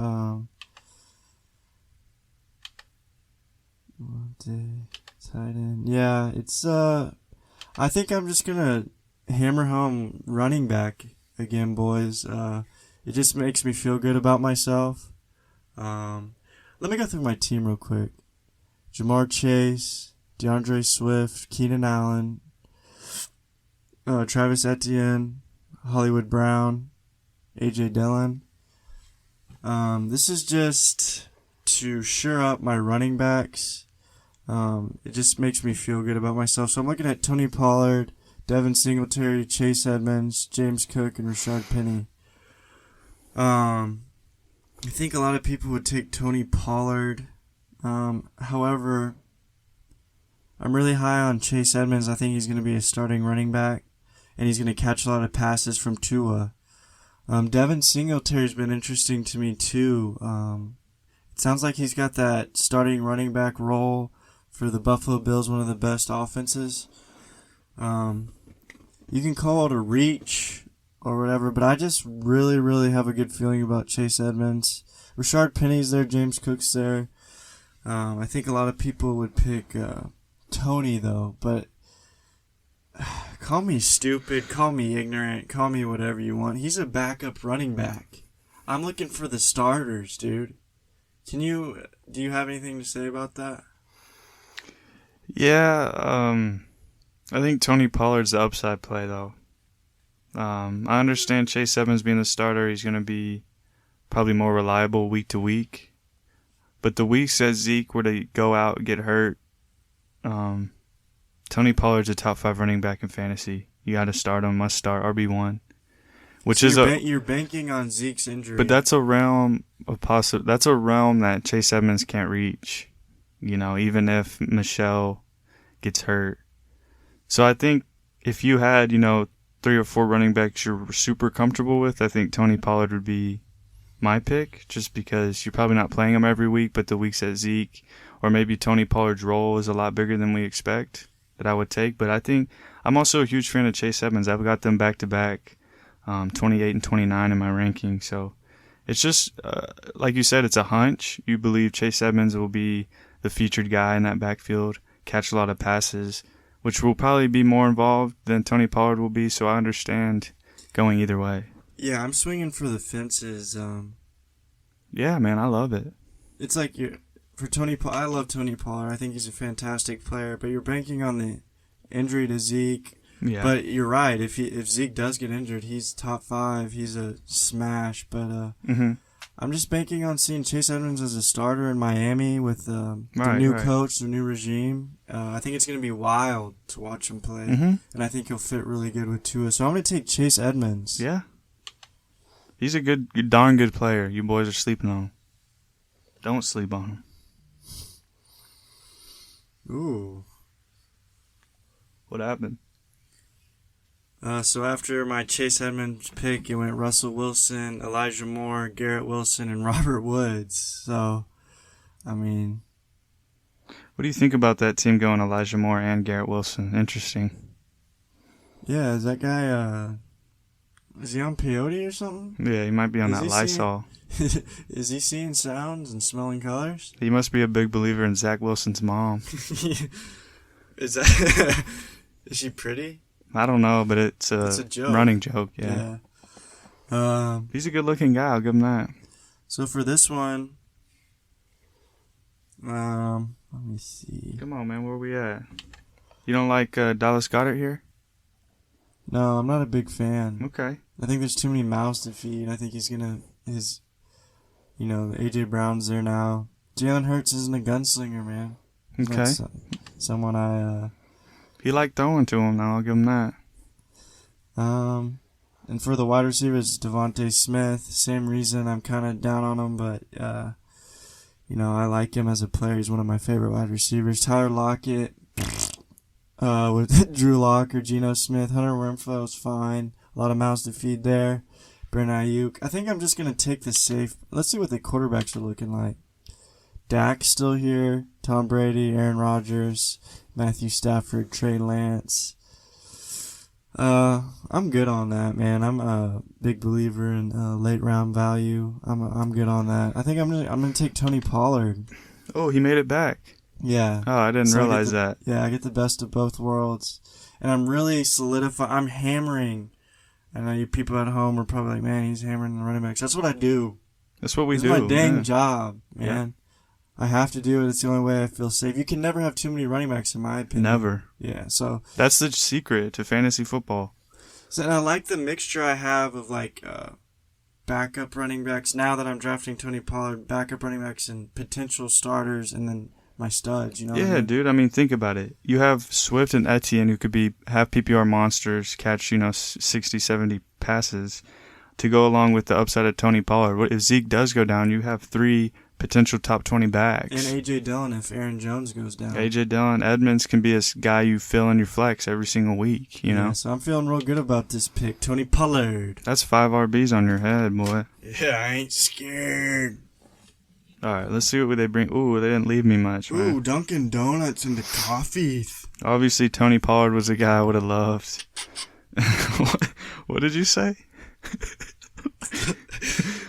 Tight end. Yeah, it's I think I'm just gonna hammer home running back again, boys. It just makes me feel good about myself. Let me go through my team real quick. Jamar Chase, DeAndre Swift, Keenan Allen, Travis Etienne, Hollywood Brown, A.J. Dillon. This is just to shore up my running backs. It just makes me feel good about myself. So I'm looking at Tony Pollard, Devin Singletary, Chase Edmonds, James Cook, and Rashad Penny. I think a lot of people would take Tony Pollard. However, I'm really high on Chase Edmonds. I think he's going to be a starting running back, and he's going to catch a lot of passes from Tua. Devin Singletary's been interesting to me too. It sounds like he's got that starting running back role for the Buffalo Bills, one of the best offenses. You can call it a reach or whatever, but I just really, really have a good feeling about Chase Edmonds. Rashard Penny's there, James Cook's there. I think a lot of people would pick Tony, though, but call me stupid, call me ignorant, call me whatever you want. He's a backup running back. I'm looking for the starters, dude. Do you have anything to say about that? Yeah, I think Tony Pollard's the upside play, though. I understand Chase Edmonds being the starter. He's going to be probably more reliable week to week. But the weeks that Zeke were to go out and get hurt, Tony Pollard's a top 5 running back in fantasy. You got to start him, must start, RB1. Which so is you're banking on Zeke's injury. But that's a realm of that's a realm that Chase Edmonds can't reach. Even if Michelle gets hurt. So I think if you had, 3 or 4 running backs you're super comfortable with, I think Tony Pollard would be my pick, just because you're probably not playing him every week, but the weeks that Zeke or maybe Tony Pollard's role is a lot bigger than we expect that I would take. But I think I'm also a huge fan of Chase Edmonds. I've got them back-to-back, 28 and 29 in my ranking. So it's just, like you said, it's a hunch. You believe Chase Edmonds will be the featured guy in that backfield, catch a lot of passes, which will probably be more involved than Tony Pollard will be, so I understand going either way. Yeah, I'm swinging for the fences. Yeah, man, I love it. It's like I love Tony Pollard. I think he's a fantastic player, but you're banking on the injury to Zeke. Yeah. But you're right. If Zeke does get injured, he's top 5. He's a smash. But I'm just banking on seeing Chase Edmonds as a starter in Miami with the new coach, the new regime. I think it's going to be wild to watch him play, and I think he'll fit really good with Tua. So I'm going to take Chase Edmonds. Yeah. He's a darn good player. You boys are sleeping on him. Don't sleep on him. Ooh. What happened? So after my Chase Edmonds pick, it went Russell Wilson, Elijah Moore, Garrett Wilson, and Robert Woods. So, I mean... What do you think about that team going Elijah Moore and Garrett Wilson? Interesting. Yeah, is that guy... is he on peyote or something? Yeah, he might be on that Lysol. Is he seeing sounds and smelling colors? He must be a big believer in Zach Wilson's mom. Is she pretty? I don't know, but it's a joke. Running joke, yeah. He's a good-looking guy, I'll give him that. So for this one, Let me see. Come on, man. Where we at? You don't like Dallas Goedert here? No, I'm not a big fan. Okay. I think there's too many mouths to feed. I think AJ Brown's there now. Jalen Hurts isn't a gunslinger, man. He's Okay. not someone He liked throwing to him, now. I'll give him that. And for the wide receivers, Devontae Smith. Same reason I'm kind of down on him, but I like him as a player. He's one of my favorite wide receivers. Tyler Lockett, with Drew Lock or Geno Smith. Hunter Renfrow's fine. A lot of mouths to feed there. Brandon Ayuk. I think I'm just gonna take the safe. Let's see what the quarterbacks are looking like. Dak still here. Tom Brady, Aaron Rodgers, Matthew Stafford, Trey Lance. I'm good on that, man. I'm a big believer in late round value. I'm good on that. I think I'm gonna take Tony Pollard. Oh, he made it back. Yeah. Oh, I didn't realize that. Yeah, I get the best of both worlds, and I'm really solidifying. I'm hammering. I know you people at home are probably like, man, he's hammering the running backs. That's what I do. That's what we It's do. my dang yeah. job, man. I have to do it. It's the only way I feel safe. You can never have too many running backs, in my opinion. Never. Yeah, so That's the secret to fantasy football. and I like the mixture I have of backup running backs. Now that I'm drafting Tony Pollard, backup running backs and potential starters, and then my studs. You know? Yeah, what I mean? dude. I mean, think about it. You have Swift and Etienne who could have PPR monsters, catch 60, 70 passes to go along with the upside of Tony Pollard. If Zeke does go down, you have 3 potential top 20 backs. And A.J. Dillon if Aaron Jones goes down. A.J. Dillon, Edmonds can be a guy you fill in your flex every single week, you know? So I'm feeling real good about this pick. Tony Pollard. That's 5 RBs on your head, boy. Yeah, I ain't scared. All right, let's see what they bring. Ooh, they didn't leave me much, man. Ooh, Dunkin' Donuts and the coffee. Obviously, Tony Pollard was a guy I would have loved. What did you say?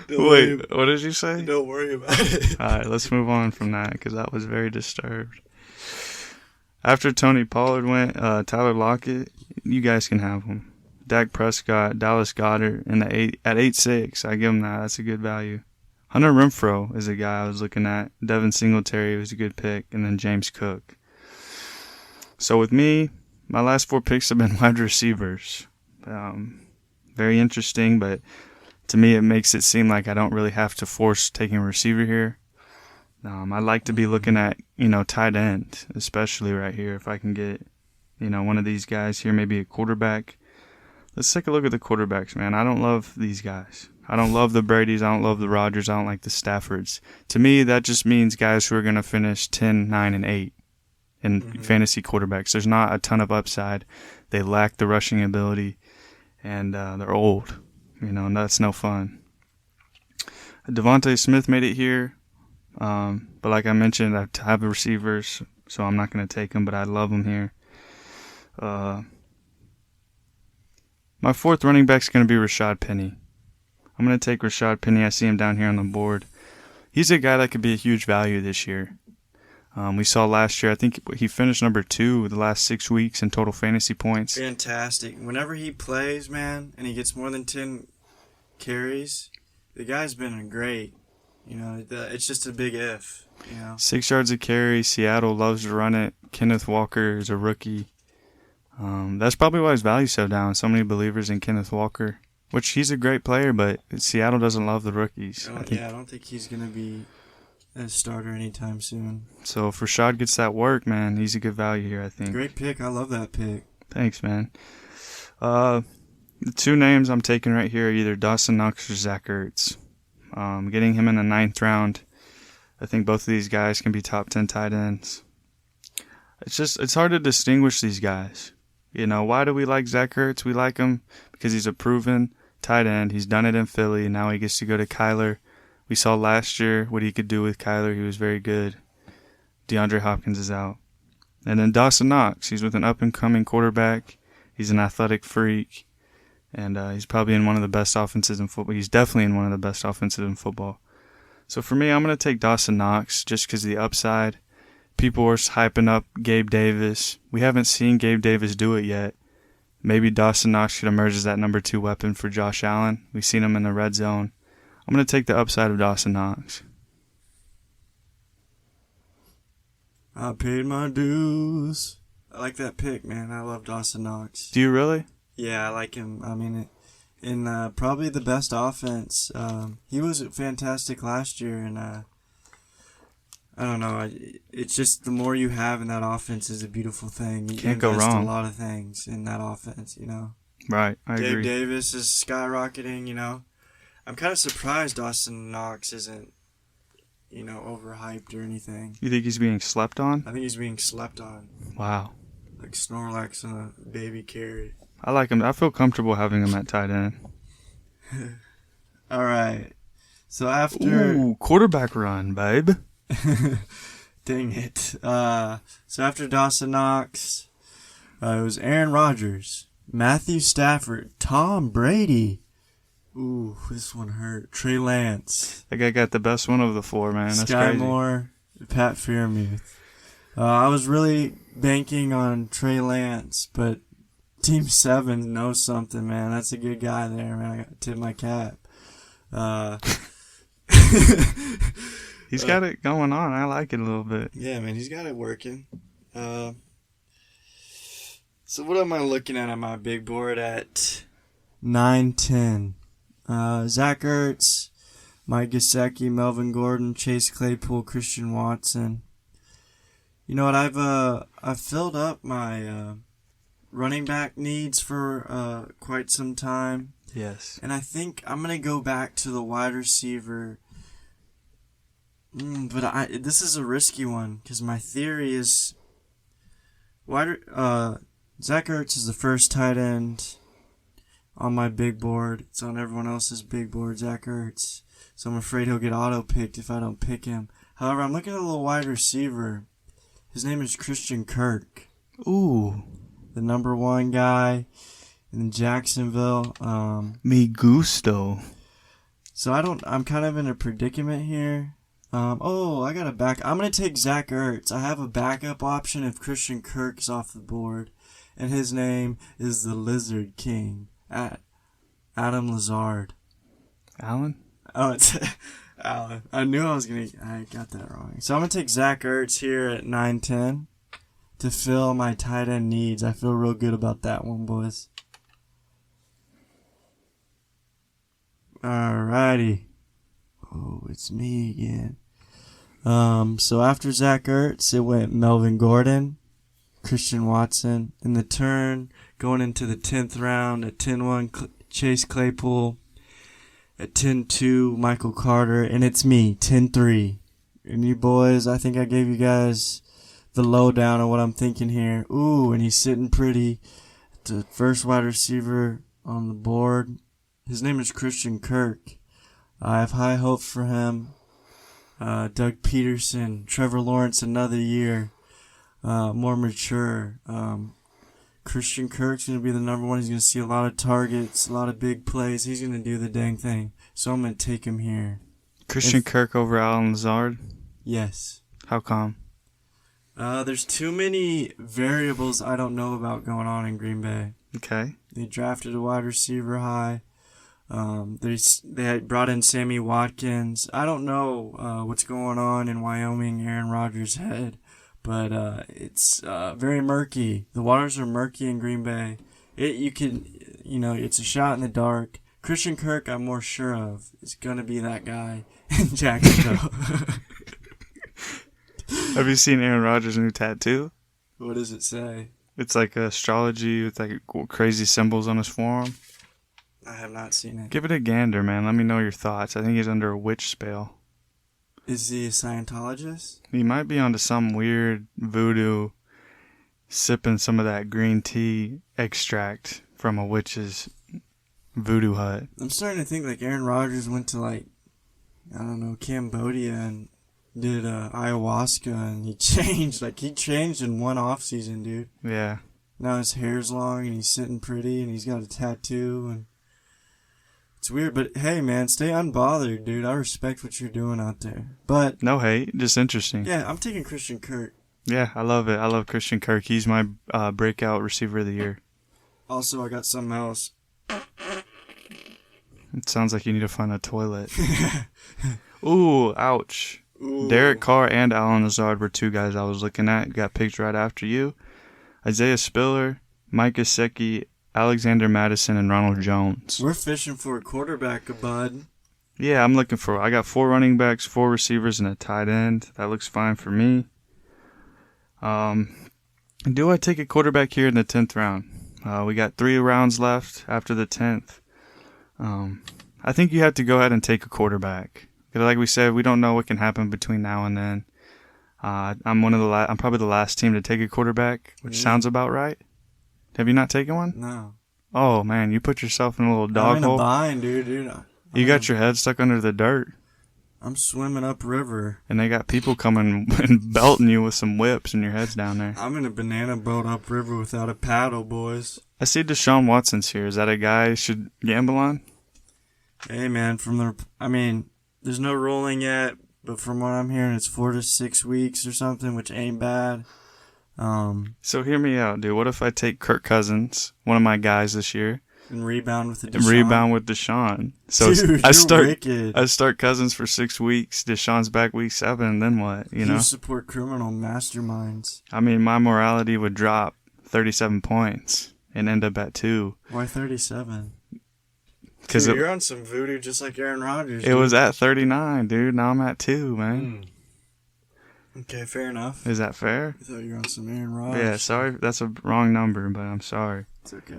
Wait, what did you say? Don't worry about it. All right, let's move on from that because that was very disturbed. After Tony Pollard went, Tyler Lockett, you guys can have him. Dak Prescott, Dallas Goedert, at 8.6, I give him that. That's a good value. Hunter Renfrow is a guy I was looking at. Devin Singletary was a good pick, and then James Cook. So with me, my last 4 picks have been wide receivers. Very interesting, but to me it makes it seem like I don't really have to force taking a receiver here. I like to be looking at, tight end, especially right here. If I can get, one of these guys here, maybe a quarterback. Let's take a look at the quarterbacks, man. I don't love these guys. I don't love the Bradys. I don't love the Rodgers. I don't like the Staffords. To me, that just means guys who are going to finish 10, 9, and 8 in fantasy quarterbacks. There's not a ton of upside. They lack the rushing ability, and they're old. And that's no fun. Devontae Smith made it here. But like I mentioned, I have receivers, so I'm not going to take him, but I love him here. My 4th running back is going to be Rashad Penny. I'm going to take Rashad Penny. I see him down here on the board. He's a guy that could be a huge value this year. We saw last year, I think he finished number 2 the last 6 weeks in total fantasy points. Fantastic. Whenever he plays, man, and he gets more than 10 carries, the guy's been great. It's just a big if. 6 yards a carry. Seattle loves to run it. Kenneth Walker is a rookie. That's probably why his value's so down. So many believers in Kenneth Walker, which he's a great player, but Seattle doesn't love the rookies. I don't think he's going to be a starter anytime soon. So if Rashad gets that work, man, he's a good value here, I think. Great pick. I love that pick. Thanks, man. The 2 names I'm taking right here are either Dawson Knox or Zach Ertz. Getting him in the 9th round. I think both of these guys can be top 10 tight ends. It's hard to distinguish these guys. Why do we like Zach Ertz? We like him because he's a proven tight end. He's done it in Philly. Now he gets to go to Kyler. We saw last year what he could do with Kyler. He was very good. DeAndre Hopkins is out. And then Dawson Knox. He's with an up-and-coming quarterback. He's an athletic freak. And he's probably in one of the best offenses in football. He's definitely in one of the best offenses in football. So for me, I'm going to take Dawson Knox just because of the upside. People are hyping up Gabe Davis. We haven't seen Gabe Davis do it yet. Maybe Dawson Knox could emerge as that number 2 weapon for Josh Allen. We've seen him in the red zone. I'm going to take the upside of Dawson Knox. I paid my dues. I like that pick, man. I love Dawson Knox. Do you really? Yeah, I like him. I mean, in probably the best offense. He was fantastic last year, and I don't know. It's just the more you have in that offense is a beautiful thing. You Can't go invest wrong. a lot of things in that offense, you know. Right, I Gabe agree. Davis is skyrocketing, you know. I'm kind of surprised Dawson Knox isn't, you know, overhyped or anything. You think he's being slept on? I think he's being slept on, Wow. like Snorlax on a baby carrot. I like him. I feel comfortable having him at tight end. All right. So after... Ooh, quarterback run, babe. Dang it. So after Dawson Knox, it was Aaron Rodgers, Matthew Stafford, Tom Brady. Ooh, this one hurt. Trey Lance, That guy got the best one of the four, man. That's Sky crazy. Moore, Pat Freiermuth. I was really banking on Trey Lance, but Team 7 knows something, man. That's a good guy there, man. I got to tip my cap. He's got it going on. I like it a little bit. Yeah, man, he's got it working. So what am I looking at on my big board at 9-10? Zach Ertz, Mike Gesicki, Melvin Gordon, Chase Claypool, Christian Watson. You know what? I've filled up my running back needs for quite some time, Yes. and I think I'm gonna go back to the wide receiver. But this is a risky one because my theory is Zach Ertz is the first tight end on my big board. It's on everyone else's big board, Zach Ertz. So I'm afraid he'll get auto-picked if I don't pick him. However, I'm looking at a little wide receiver. His name is Christian Kirk, Ooh. the number 1 guy in Jacksonville. Me gusto. So I'm kind of in a predicament here. I got a back. I'm going to take Zach Ertz. I have a backup option if Christian Kirk is off the board. And his name is the Lizard King. Adam Lazard. Allen? Oh, it's Alan. I knew I got that wrong. So I'm going to take Zach Ertz here at 9-10 to fill my tight end needs. I feel real good about that one, boys. Alrighty. Oh, it's me again. So after Zach Ertz, it went Melvin Gordon, Christian Watson. In the turn, going into the 10th round, at 10-1, Chase Claypool. At 10-2, Michael Carter. And it's me, 10-3. And you boys, I think I gave you guys the lowdown on what I'm thinking here. Ooh, and he's sitting pretty. The first wide receiver on the board. His name is Christian Kirk. I have high hopes for him. Doug Peterson, Trevor Lawrence, another year, more mature. Christian Kirk's going to be the number 1. He's going to see a lot of targets, a lot of big plays. He's going to do the dang thing. So I'm going to take him here. Christian Kirk over Allen Lazard? Yes. How come? There's too many variables I don't know about going on in Green Bay. Okay. They drafted a wide receiver high. They had brought in Sammy Watkins. I don't know what's going on in Wyoming, Aaron Rodgers' head, but it's very murky. The waters are murky in Green Bay. It's a shot in the dark. Christian Kirk, I'm more sure of, is gonna be that guy in Jacksonville. Have you seen Aaron Rodgers' new tattoo? What does it say? It's like astrology with like crazy symbols on his forearm. I have not seen it. Give it a gander, man. Let me know your thoughts. I think he's under a witch spell. Is he a Scientologist? He might be onto some weird voodoo, sipping some of that green tea extract from a witch's voodoo hut. I'm starting to think like Aaron Rodgers went to Cambodia and did ayahuasca and he changed. Like he changed in one off season, dude. Yeah. Now his hair's long and he's sitting pretty and he's got a tattoo and it's weird, but hey man, stay unbothered, dude. I respect what you're doing out there. But no hate, just interesting. Yeah, I'm taking Christian Kirk. Yeah, I love it. I love Christian Kirk. He's my breakout receiver of the year. Also, I got something else. It sounds like you need to find a toilet. Ooh, ouch. Ooh. Derek Carr and Alan Lazard were two guys I was looking at. Got picked right after you. Isaiah Spiller, Mike Gesicki, Alexander Madison, and Ronald Jones. We're fishing for a quarterback, bud. Yeah, I got 4 running backs, 4 receivers, and a tight end. That looks fine for me. Do I take a quarterback here in the 10th round? We got 3 rounds left after the 10th. I think you have to go ahead and take a quarterback. Because like we said, we don't know what can happen between now and then. I'm probably the last team to take a quarterback, which sounds about right. Have you not taken one? No. Oh man, you put yourself in a little dog I'm in hole. a bind, dude. You got your head stuck under the dirt, I'm swimming upriver. and they got people coming and belting you with some whips, and your head's down there. I'm in a banana boat upriver without a paddle, boys. I see Deshaun Watson's here. Is that a guy I should gamble on? Hey, man, there's no ruling yet, but from what I'm hearing, it's 4 to 6 weeks or something, which ain't bad. So hear me out, dude. What if I take Kirk Cousins, one of my guys this year, And rebound with the and rebound with Deshaun? So Dude, I start wicked. I start Cousins for 6 weeks. Deshaun's back week 7, and then what? You know? support criminal masterminds. I mean, my morality would drop 37 points and end up at 2. Why 37? Because You're on some voodoo just like Aaron Rodgers. it was at 39, dude. Now I'm at 2, man. Okay, fair enough. Is that fair? I thought you were on some Aaron Rodgers. Yeah, sorry. That's a wrong number, but I'm sorry. It's okay.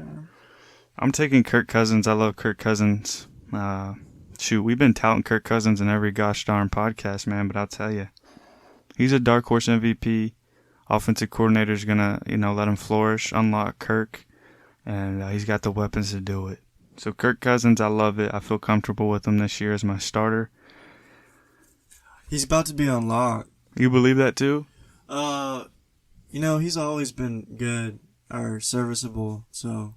I'm taking Kirk Cousins. I love Kirk Cousins. We've been touting Kirk Cousins in every gosh darn podcast, man, but I'll tell you, he's a dark horse MVP. Offensive coordinator's going to, let him flourish, unlock Kirk, and he's got the weapons to do it. So Kirk Cousins, I love it. I feel comfortable with him this year as my starter. He's about to be unlocked. You believe that too? He's always been good or serviceable. So,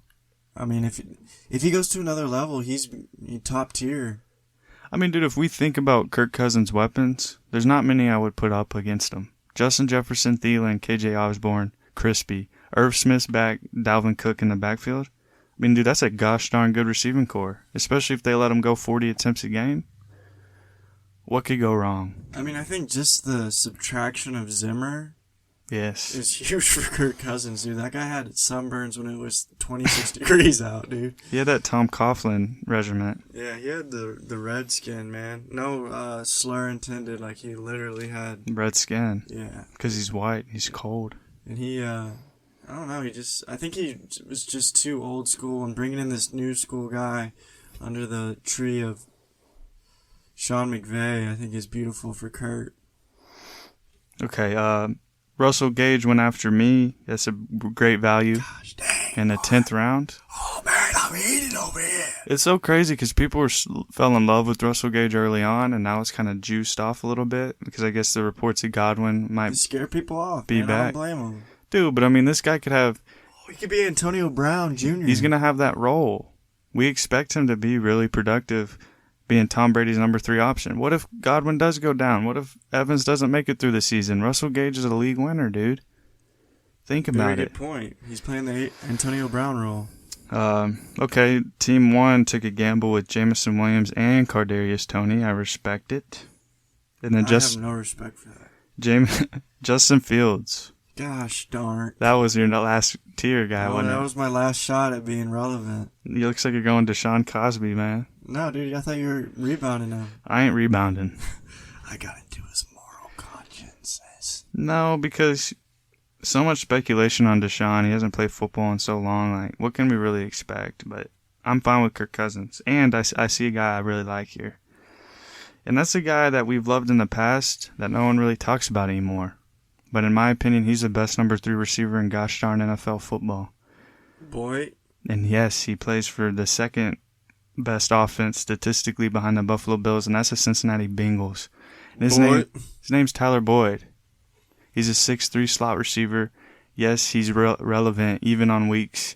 if he goes to another level, he's top tier. I mean, dude, if we think about Kirk Cousins' weapons, there's not many I would put up against him. Justin Jefferson, Thielen, KJ Osborne, Crispy, Irv Smith's back, Dalvin Cook in the backfield. I mean, dude, that's a gosh darn good receiving core, especially if they let him go 40 attempts a game. What could go wrong? I think just the subtraction of Zimmer Yes. is huge for Kirk Cousins, dude. That guy had sunburns when it was 26 degrees out, dude. He had that Tom Coughlin regiment. Yeah, he had the red skin, man. No slur intended, like he literally had. Red skin. Yeah. Because he's white. He's cold. And he, I don't know, I think he was just too old school, and bringing in this new school guy under the tree of Sean McVay, I think is beautiful for Kurt. Okay, Russell Gage went after me. That's a great value. Gosh dang. In the 10th round. Oh, man, I'm eating over here. It's so crazy because people fell in love with Russell Gage early on, and now it's kind of juiced off a little bit because I guess the reports of Godwin might To scare people off, be man. back. I don't blame him. Dude, but this guy could have. Oh, he could be Antonio Brown Jr. He's going to have that role. We expect him to be really productive, being Tom Brady's number 3 option. What if Godwin does go down? What if Evans doesn't make it through the season? Russell Gage is a league winner, dude. Think about Very it. good point. He's playing the Antonio Brown role. Okay, Team 1 took a gamble with Jamison Williams and Kadarius Toney. I respect it. And then I have no respect for that. Justin Fields. Gosh darn. That was your last tier guy, wasn't That it? was my last shot at being relevant. It looks like you're going Deshaun Cosby, man. No, dude, I thought you were rebounding him. I ain't rebounding. I got into his moral consciences. No, because so much speculation on Deshaun. He hasn't played football in so long. Like, what can we really expect? But I'm fine with Kirk Cousins. And I see a guy I really like here. And that's a guy that we've loved in the past that no one really talks about anymore. But in my opinion, he's the best number 3 receiver in gosh darn NFL football. Boy. And yes, he plays for the second best offense statistically behind the Buffalo Bills, and that's the Cincinnati Bengals. And his name's Tyler Boyd. He's a 6'3" slot receiver. Yes, he's relevant even on week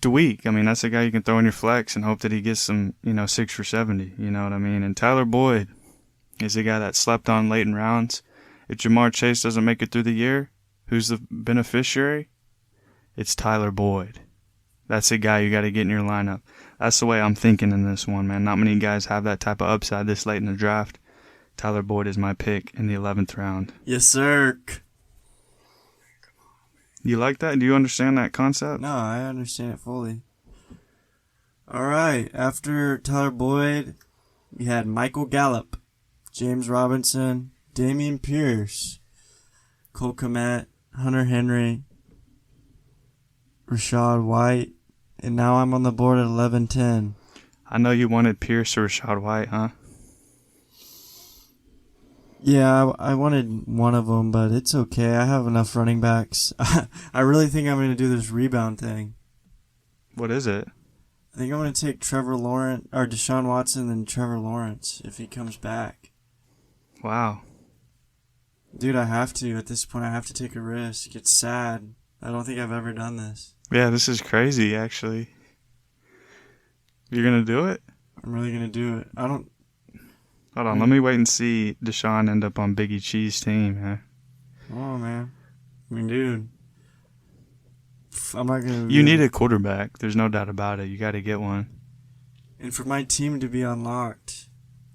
to week. That's a guy you can throw in your flex and hope that he gets some, 6 for 70. You know what I mean? And Tyler Boyd is a guy that slept on late in rounds. If Jamar Chase doesn't make it through the year, who's the beneficiary? It's Tyler Boyd. That's a guy you got to get in your lineup. That's the way I'm thinking in this one, man. Not many guys have that type of upside this late in the draft. Tyler Boyd is my pick in the 11th round. Yes, sir. You like that? Do you understand that concept? No, I understand it fully. All right. After Tyler Boyd, we had Michael Gallup, James Robinson, Dameon Pierce, Cole Kmet, Hunter Henry, Rachaad White, and now I'm on the board at 11-10. I know you wanted Pierce or Rachaad White, huh? Yeah, I wanted one of them, but it's okay. I have enough running backs. I really think I'm going to do this rebound thing. What is it? I think I'm going to take Trevor Lawrence, or Deshaun Watson and Trevor Lawrence if he comes back. Wow. Dude, I have to. At this point, I have to take a risk. It's sad. I don't think I've ever done this. Yeah, this is crazy, actually. You're going to do it? I'm really going to do it. I don't... Hold on, let me wait and see Deshaun end up on Biggie Chee's team, man. Oh, man. I mean, dude. I'm not going to... You need a quarterback. There's no doubt about it. You got to get one. And for my team to be unlocked,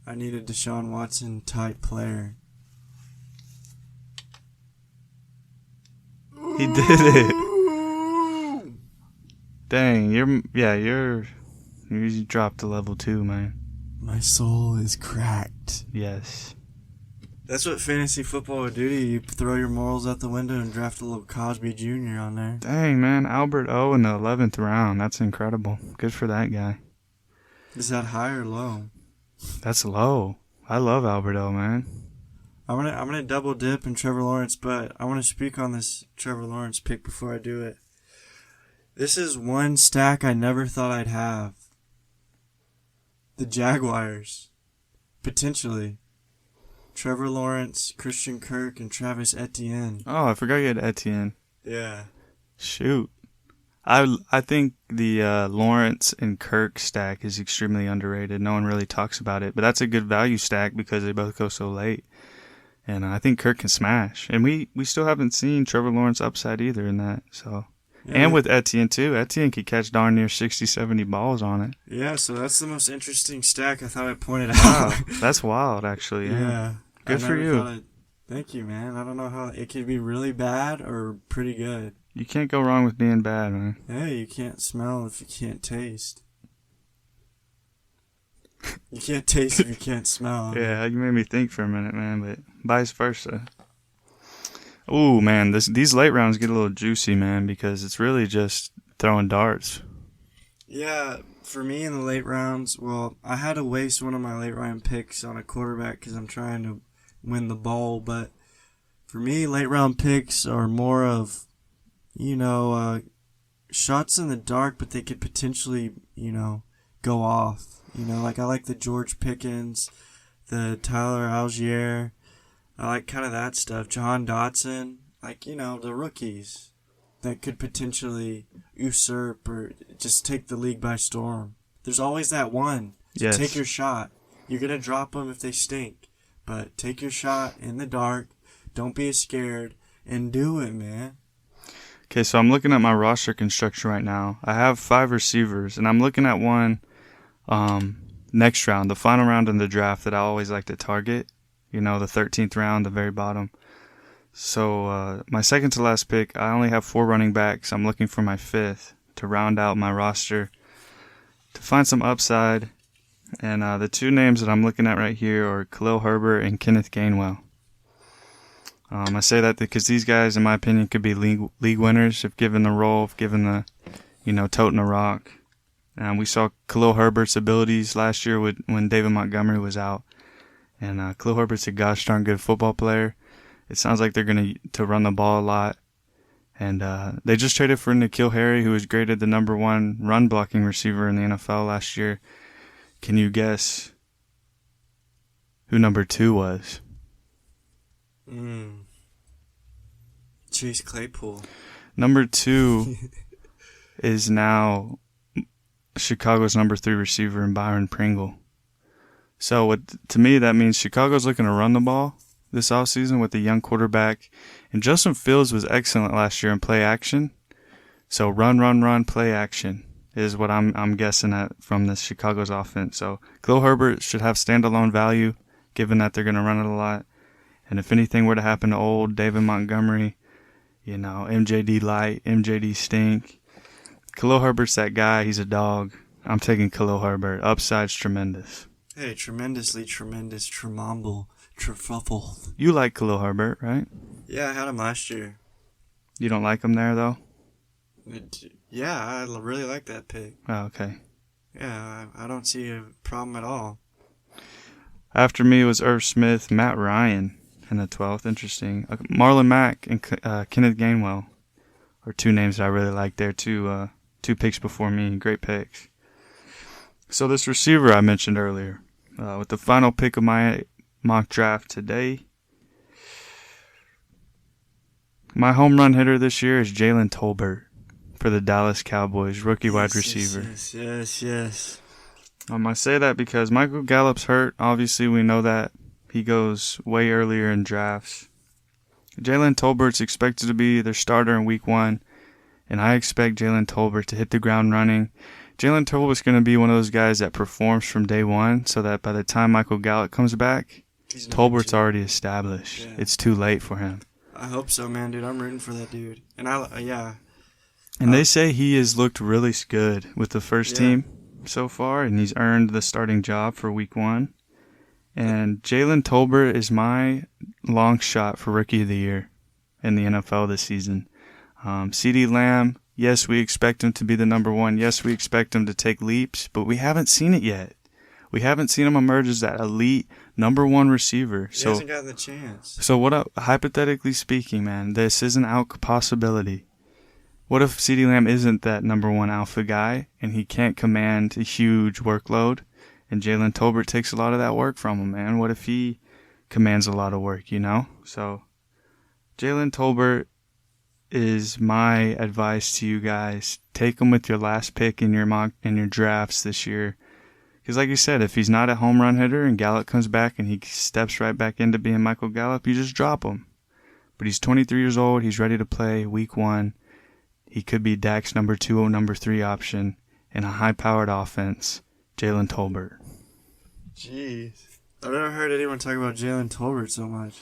I need a Deshaun Watson type player. He did it. Dang, you dropped to level 2, man. My soul is cracked. Yes. That's what fantasy football would do to you. You throw your morals out the window and draft a little Cosby Jr. on there. Dang, man, Albert O in the 11th round. That's incredible. Good for that guy. Is that high or low? That's low. I love Albert O, man. I'm gonna double dip in Trevor Lawrence, but I want to speak on this Trevor Lawrence pick before I do it. This is one stack I never thought I'd have. The Jaguars. Potentially. Trevor Lawrence, Christian Kirk, and Travis Etienne. Oh, I forgot you had Etienne. Yeah. Shoot. I think the Lawrence and Kirk stack is extremely underrated. No one really talks about it, but that's a good value stack because they both go so late. And I think Kirk can smash. And we still haven't seen Trevor Lawrence upside either in that. So, yeah, and with Etienne too. Etienne could catch darn near 60, 70 balls on it. Yeah, so that's the most interesting stack I thought I pointed out. Wow, that's wild actually. Yeah. Good for you. Thank you, man. I don't know how it could be really bad or pretty good. You can't go wrong with being bad, man. Hey, you can't smell if you can't taste. You can't taste if you can't smell. Yeah, you made me think for a minute, man, but vice versa. Ooh, man, these late rounds get a little juicy, man, because it's really just throwing darts. Yeah, for me in the late rounds, well, I had to waste one of my late round picks on a quarterback because I'm trying to win the bowl, but for me, late round picks are more of, shots in the dark, but they could potentially, go off. Like I like the George Pickens, the Tyler Algier. I like kind of that stuff. John Dotson, the rookies that could potentially usurp or just take the league by storm. There's always that one. So yes. Take your shot. You're going to drop them if they stink. But take your shot in the dark. Don't be scared. And do it, man. Okay, so I'm looking at my roster construction right now. I have 5 receivers, and I'm looking at one next round, the final round in the draft that I always like to target. The 13th round, the very bottom. So my second to last pick, I only have 4 running backs. I'm looking for my 5th to round out my roster to find some upside. And the 2 names that I'm looking at right here are Khalil Herbert and Kenneth Gainwell. I say that because these guys, in my opinion, could be league winners if given the role, if given the, toting a rock. We saw Khalil Herbert's abilities last year when David Montgomery was out. And Khalil Herbert's a gosh darn good football player. It sounds like they're going to run the ball a lot. And they just traded for N'Keal Harry, who was graded the number 1 run blocking receiver in the NFL last year. Can you guess who number 2 was? Chase Claypool. Number 2 is now Chicago's number 3 receiver in Byron Pringle. So to me, that means Chicago's looking to run the ball this offseason with a young quarterback. And Justin Fields was excellent last year in play action. So run, play action is what I'm guessing at from this Chicago's offense. So Khalil Herbert should have standalone value given that they're going to run it a lot. And if anything were to happen to old David Montgomery, MJD Light, MJD Stink, Khalil Herbert's that guy. He's a dog. I'm taking Khalil Herbert. Upside's tremendous. Hey, tremendously tremendous, tremomble, trefuffle. You like Khalil Herbert, right? Yeah, I had him last year. You don't like him there, though? Yeah, I really like that pick. Oh, okay. Yeah, I don't see a problem at all. After me was Irv Smith, Matt Ryan in the 12th. Interesting. Marlon Mack and Kenneth Gainwell are two names that I really like there, two picks before me. Great picks. So this receiver I mentioned earlier, with the final pick of my mock draft today, my home run hitter this year is Jalen Tolbert for the Dallas Cowboys, rookie wide receiver. Yes. I say that because Michael Gallup's hurt. Obviously, we know that. He goes way earlier in drafts. Jalen Tolbert's expected to be their starter in week 1, and I expect Jalen Tolbert to hit the ground running. Jalen Tolbert's going to be one of those guys that performs from day one so that by the time Michael Gallup comes back, Tolbert's already established. Yeah. It's too late for him. I hope so, man, dude. I'm rooting for that dude. And And they say he has looked really good with the first team so far, and he's earned the starting job for week 1. And Jalen Tolbert is my long shot for Rookie of the Year in the NFL this season. CeeDee Lamb, yes, we expect him to be the number 1. Yes, we expect him to take leaps, but we haven't seen it yet. We haven't seen him emerge as that elite number 1 receiver. He hasn't gotten the chance. So hypothetically speaking, man, this is an out possibility. What if CeeDee Lamb isn't that number 1 alpha guy and he can't command a huge workload and Jalen Tolbert takes a lot of that work from him, man? What if he commands a lot of work, So Jalen Tolbert is my advice to you guys. Take him with your last pick in your drafts this year. Because like you said, if he's not a home run hitter and Gallup comes back and he steps right back into being Michael Gallup, you just drop him. But he's 23 years old. He's ready to play week 1. He could be Dak's number 2 or number 3 option in a high-powered offense. Jalen Tolbert. Jeez. I've never heard anyone talk about Jalen Tolbert so much.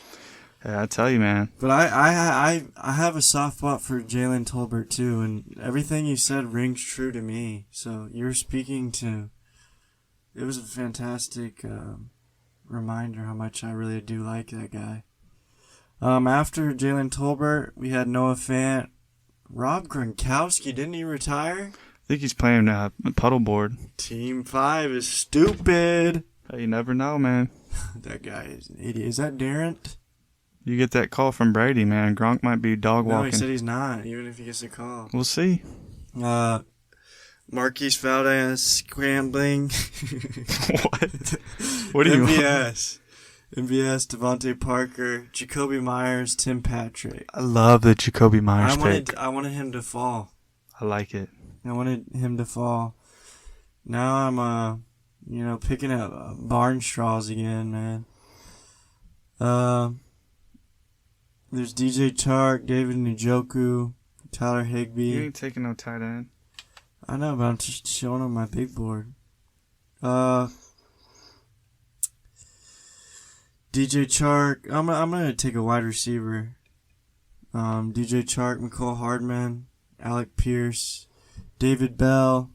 Yeah, I tell you, man. But I have a soft spot for Jalen Tolbert, too, and everything you said rings true to me. So you're speaking to... It was a fantastic reminder how much I really do like that guy. After Jalen Tolbert, we had Noah Fant. Rob Gronkowski, didn't he retire? I think he's playing puddleboard. Team 5 is stupid. You never know, man. That guy is an idiot. Is that Darrent? You get that call from Brady, man. Gronk might be dog walking. No, he said he's not, even if he gets a call. We'll see. Marquise Valdez scrambling. What? What do you want? MVS, Devontae Parker, Jacoby Myers, Tim Patrick. I love the Jacoby Myers pick. I wanted him to fall. I like it. I wanted him to fall. Now I'm, picking up barn straws again, man. There's DJ Chark, David Njoku, Tyler Higbee. You ain't taking no tight end. I know, but I'm just showing on my big board. DJ Chark. I'm gonna take a wide receiver. DJ Chark, McCole Hardman, Alec Pierce, David Bell,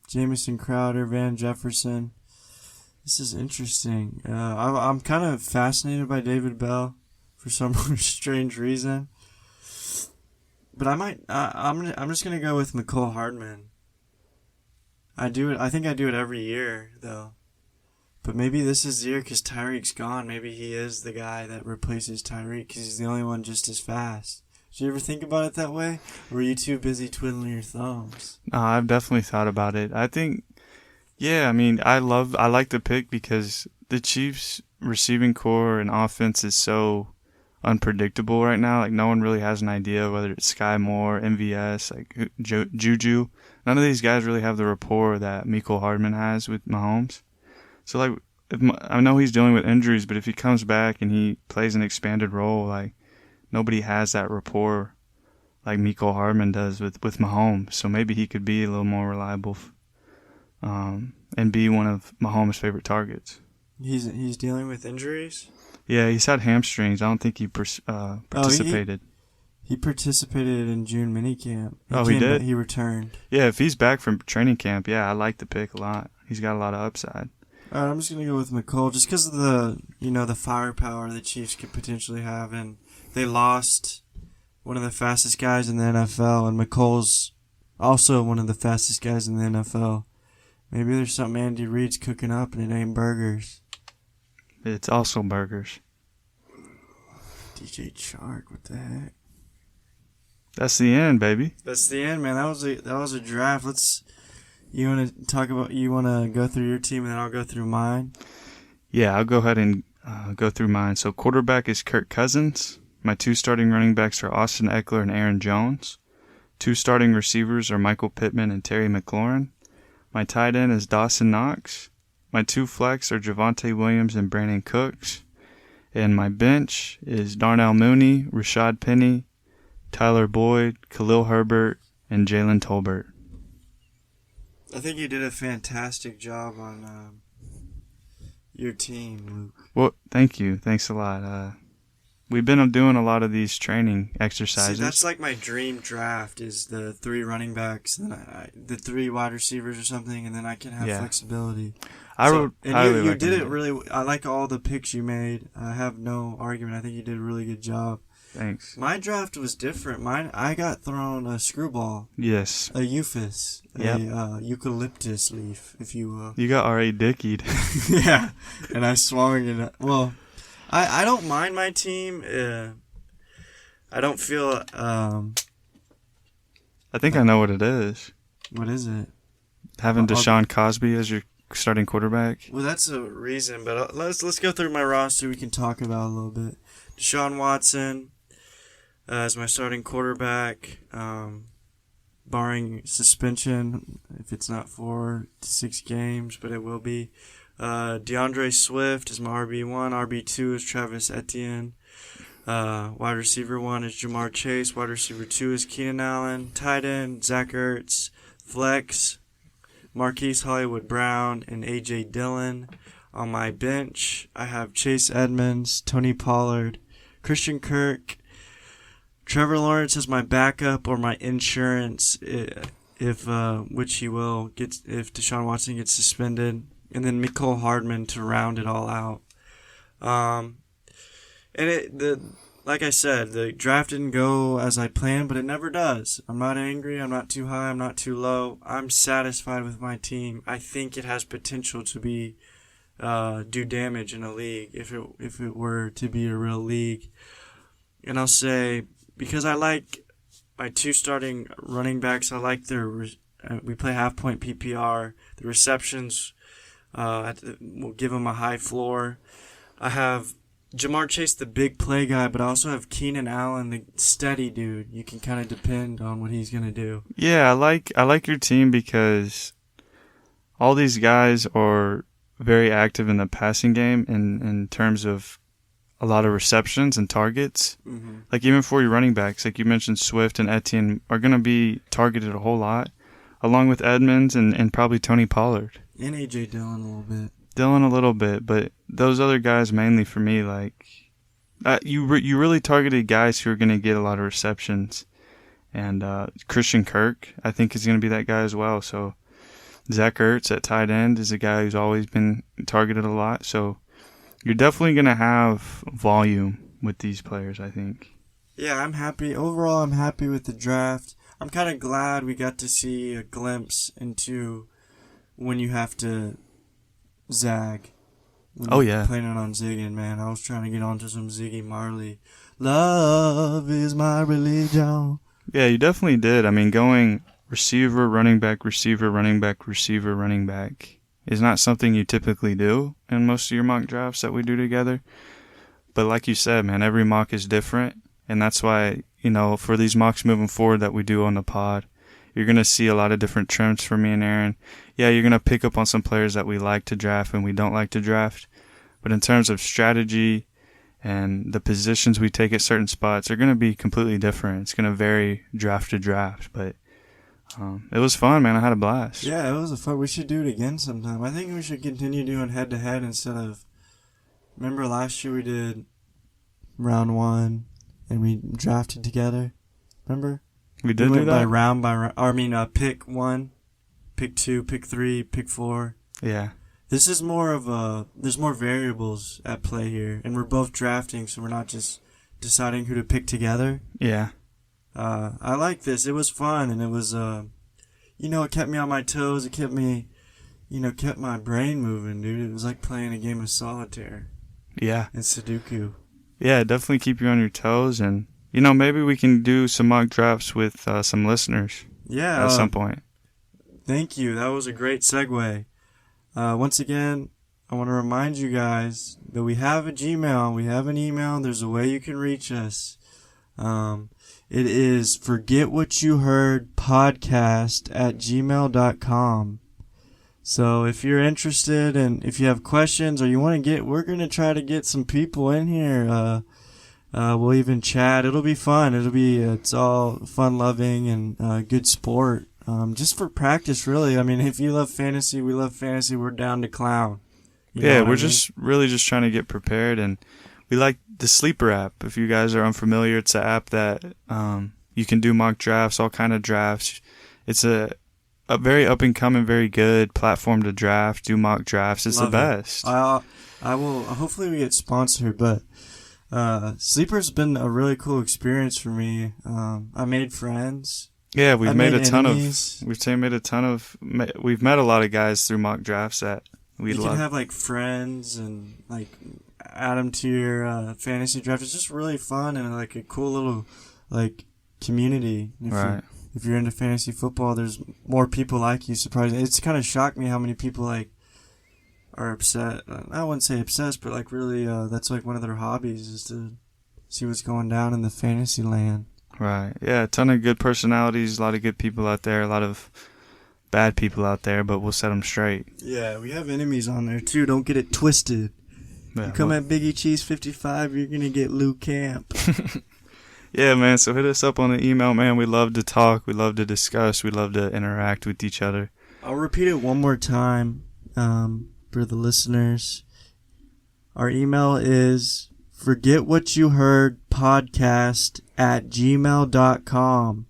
Jamison Crowder, Van Jefferson. This is interesting. I'm kind of fascinated by David Bell for some strange reason. But I'm just gonna go with McCole Hardman. I think I do it every year though. But maybe this is the year because Tyreek's gone. Maybe he is the guy that replaces Tyreek because he's the only one just as fast. Did you ever think about it that way? Or were you too busy twiddling your thumbs? No, I've definitely thought about it. I think, I like the pick because the Chiefs' receiving core and offense is so unpredictable right now. Like, no one really has an idea whether it's Sky Moore, MVS, like Juju. None of these guys really have the rapport that Mecole Hardman has with Mahomes. So, like, I know he's dealing with injuries, but if he comes back and he plays an expanded role, like, nobody has that rapport like Mecole Hardman does with Mahomes. So maybe he could be a little more reliable and be one of Mahomes' favorite targets. He's dealing with injuries. Yeah, he's had hamstrings. I don't think he participated. He participated in June minicamp. He did? He returned. Yeah, if he's back from training camp, yeah, I like the pick a lot. He's got a lot of upside. All right, I'm just gonna go with Mecole just because of the firepower the Chiefs could potentially have, and they lost one of the fastest guys in the NFL, and Mecole's also one of the fastest guys in the NFL. Maybe there's something Andy Reid's cooking up, and it ain't burgers. It's also burgers. DJ Chark, what the heck? That's the end, baby. That's the end, man. That was a draft. You want to talk about? You want to go through your team, and then I'll go through mine. Yeah, I'll go ahead and go through mine. So quarterback is Kirk Cousins. My 2 starting running backs are Austin Eckler and Aaron Jones. 2 starting receivers are Michael Pittman and Terry McLaurin. My tight end is Dawson Knox. My 2 flex are Javonte Williams and Brandon Cooks. And my bench is Darnell Mooney, Rashad Penny, Tyler Boyd, Khalil Herbert, and Jalen Tolbert. I think you did a fantastic job on your team, Luke. Well, thank you. Thanks a lot. We've been doing a lot of these training exercises. See, that's like my dream draft is the 3 running backs, and the 3 wide receivers or something, and then I can have flexibility. You did it really. I like all the picks you made. I have no argument. I think you did a really good job. Thanks. My draft was different. I got thrown a screwball. Yes. A euphis. Yep. A eucalyptus leaf, if you will. You got R.A. Dickied. Yeah. And I swung it. Well, I don't mind my team. I don't feel... I think I know what it is. What is it? Having Deshaun Cosby as your starting quarterback. Well, that's a reason, but let's go through my roster. We can talk about it a little bit. Deshaun Watson as my starting quarterback, barring suspension, if it's not 4 to 6 games, but it will be. DeAndre Swift is my RB1. RB2 is Travis Etienne. Wide receiver 1 is Jamar Chase. Wide receiver 2 is Keenan Allen. Tight end, Zach Ertz. Flex, Marquise Hollywood Brown and A.J. Dillon. On my bench, I have Chase Edmonds, Tony Pollard, Christian Kirk, Trevor Lawrence as my backup or my insurance, if which he will get if Deshaun Watson gets suspended, and then Mecole Hardman to round it all out. Like I said, the draft didn't go as I planned, but it never does. I'm not angry. I'm not too high. I'm not too low. I'm satisfied with my team. I think it has potential to be do damage in a league if it were to be a real league. And I'll say, because I like my 2 starting running backs, I like their we play half-point PPR. The receptions will give them a high floor. I have Jamar Chase, the big play guy, but I also have Keenan Allen, the steady dude. You can kind of depend on what he's going to do. Yeah, I like your team because all these guys are very active in the passing game in terms of a lot of receptions and targets. Mm-hmm. Like even for your running backs, like you mentioned, Swift and Etienne are going to be targeted a whole lot, along with Edmonds and probably Tony Pollard. And A.J. Dillon a little bit. Dillon a little bit, but those other guys mainly for me, like you really targeted guys who are going to get a lot of receptions. And Christian Kirk, I think, is going to be that guy as well. So Zach Ertz at tight end is a guy who's always been targeted a lot. So you're definitely going to have volume with these players, I think. Yeah, I'm happy. Overall, I'm happy with the draft. I'm kind of glad we got to see a glimpse into when you have to zag. Oh, yeah. Planning on zigging, man. I was trying to get onto some Ziggy Marley. Love is my religion. Yeah, you definitely did. I mean, going receiver, running back, receiver, running back, receiver, running back is not something you typically do in most of your mock drafts that we do together. But like you said, man, every mock is different. And that's why, for these mocks moving forward that we do on the pod, you're going to see a lot of different trends for me and Aaron. Yeah, you're going to pick up on some players that we like to draft and we don't like to draft. But in terms of strategy and the positions we take at certain spots, they're going to be completely different. It's going to vary draft to draft. But It was fun, man. I had a blast. Yeah, it was a fun. We should do it again sometime. I think we should continue doing head to head instead of. Remember last year we did round 1 and we drafted together. Remember? We did went do that. by round by round. I mean, pick 1, pick 2, pick 3, pick 4. Yeah. This is more of a. There's more variables at play here, and we're both drafting, so we're not just deciding who to pick together. Yeah. I like this. It was fun, and it was, it kept me on my toes. It kept me, kept my brain moving, dude. It was like playing a game of solitaire Yeah. and Sudoku. Yeah, definitely keep you on your toes, and maybe we can do some mock drafts with some listeners Yeah. at some point. Thank you. That was a great segue. Once again, I want to remind you guys that we have a Gmail. We have an email. There's a way you can reach us. It is forgetwhatyouheardpodcast@gmail.com. So if you're interested and if you have questions or you want to we're going to try to get some people in here. We'll even chat. It'll be fun. It's all fun loving and good sport. Just for practice, really. I mean, if you love fantasy, we love fantasy. We're down to clown. Yeah, we're just really just trying to get prepared, and we like the Sleeper app. If you guys are unfamiliar, it's an app that you can do mock drafts, all kind of drafts. It's a very up and coming, very good platform to draft, do mock drafts. It's Love the it. best. I will. Hopefully, we get sponsored, but Sleeper's been a really cool experience for me. I made friends. Yeah, we've made a ton enemies. of. We've met a lot of guys through mock drafts that we You love. can have like friends and like add them to your fantasy draft. It's just really fun and like a cool little like community. If you're into fantasy football, there's more people like you. Surprisingly, it's kind of shocked me how many people like are upset. I wouldn't say obsessed, but like really, that's like one of their hobbies is to see what's going down in the fantasy land. Right. Yeah, a ton of good personalities, a lot of good people out there, a lot of bad people out there, but we'll set them straight. Yeah, we have enemies on there too. Don't get it twisted. Yeah, You come at Biggie Cheese 55, you're gonna get Lou Camp. Yeah, man, so hit us up on the email, man. We love to talk, we love to discuss, we love to interact with each other. I'll repeat it one more time for the listeners. Our email is forgetwhatyouheardpodcast@gmail.com.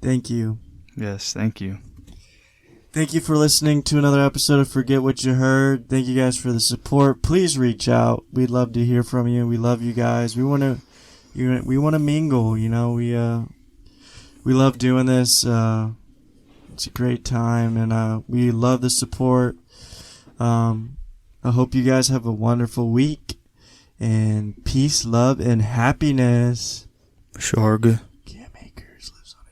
Thank you. Yes, thank you. Thank you for listening to another episode of Forget What You Heard. Thank you guys for the support. Please reach out. We'd love to hear from you. We love you guys. We want to mingle. We love doing this. It's a great time, and we love the support. I hope you guys have a wonderful week, and peace, love, and happiness. Sharga. Cam Akers lives on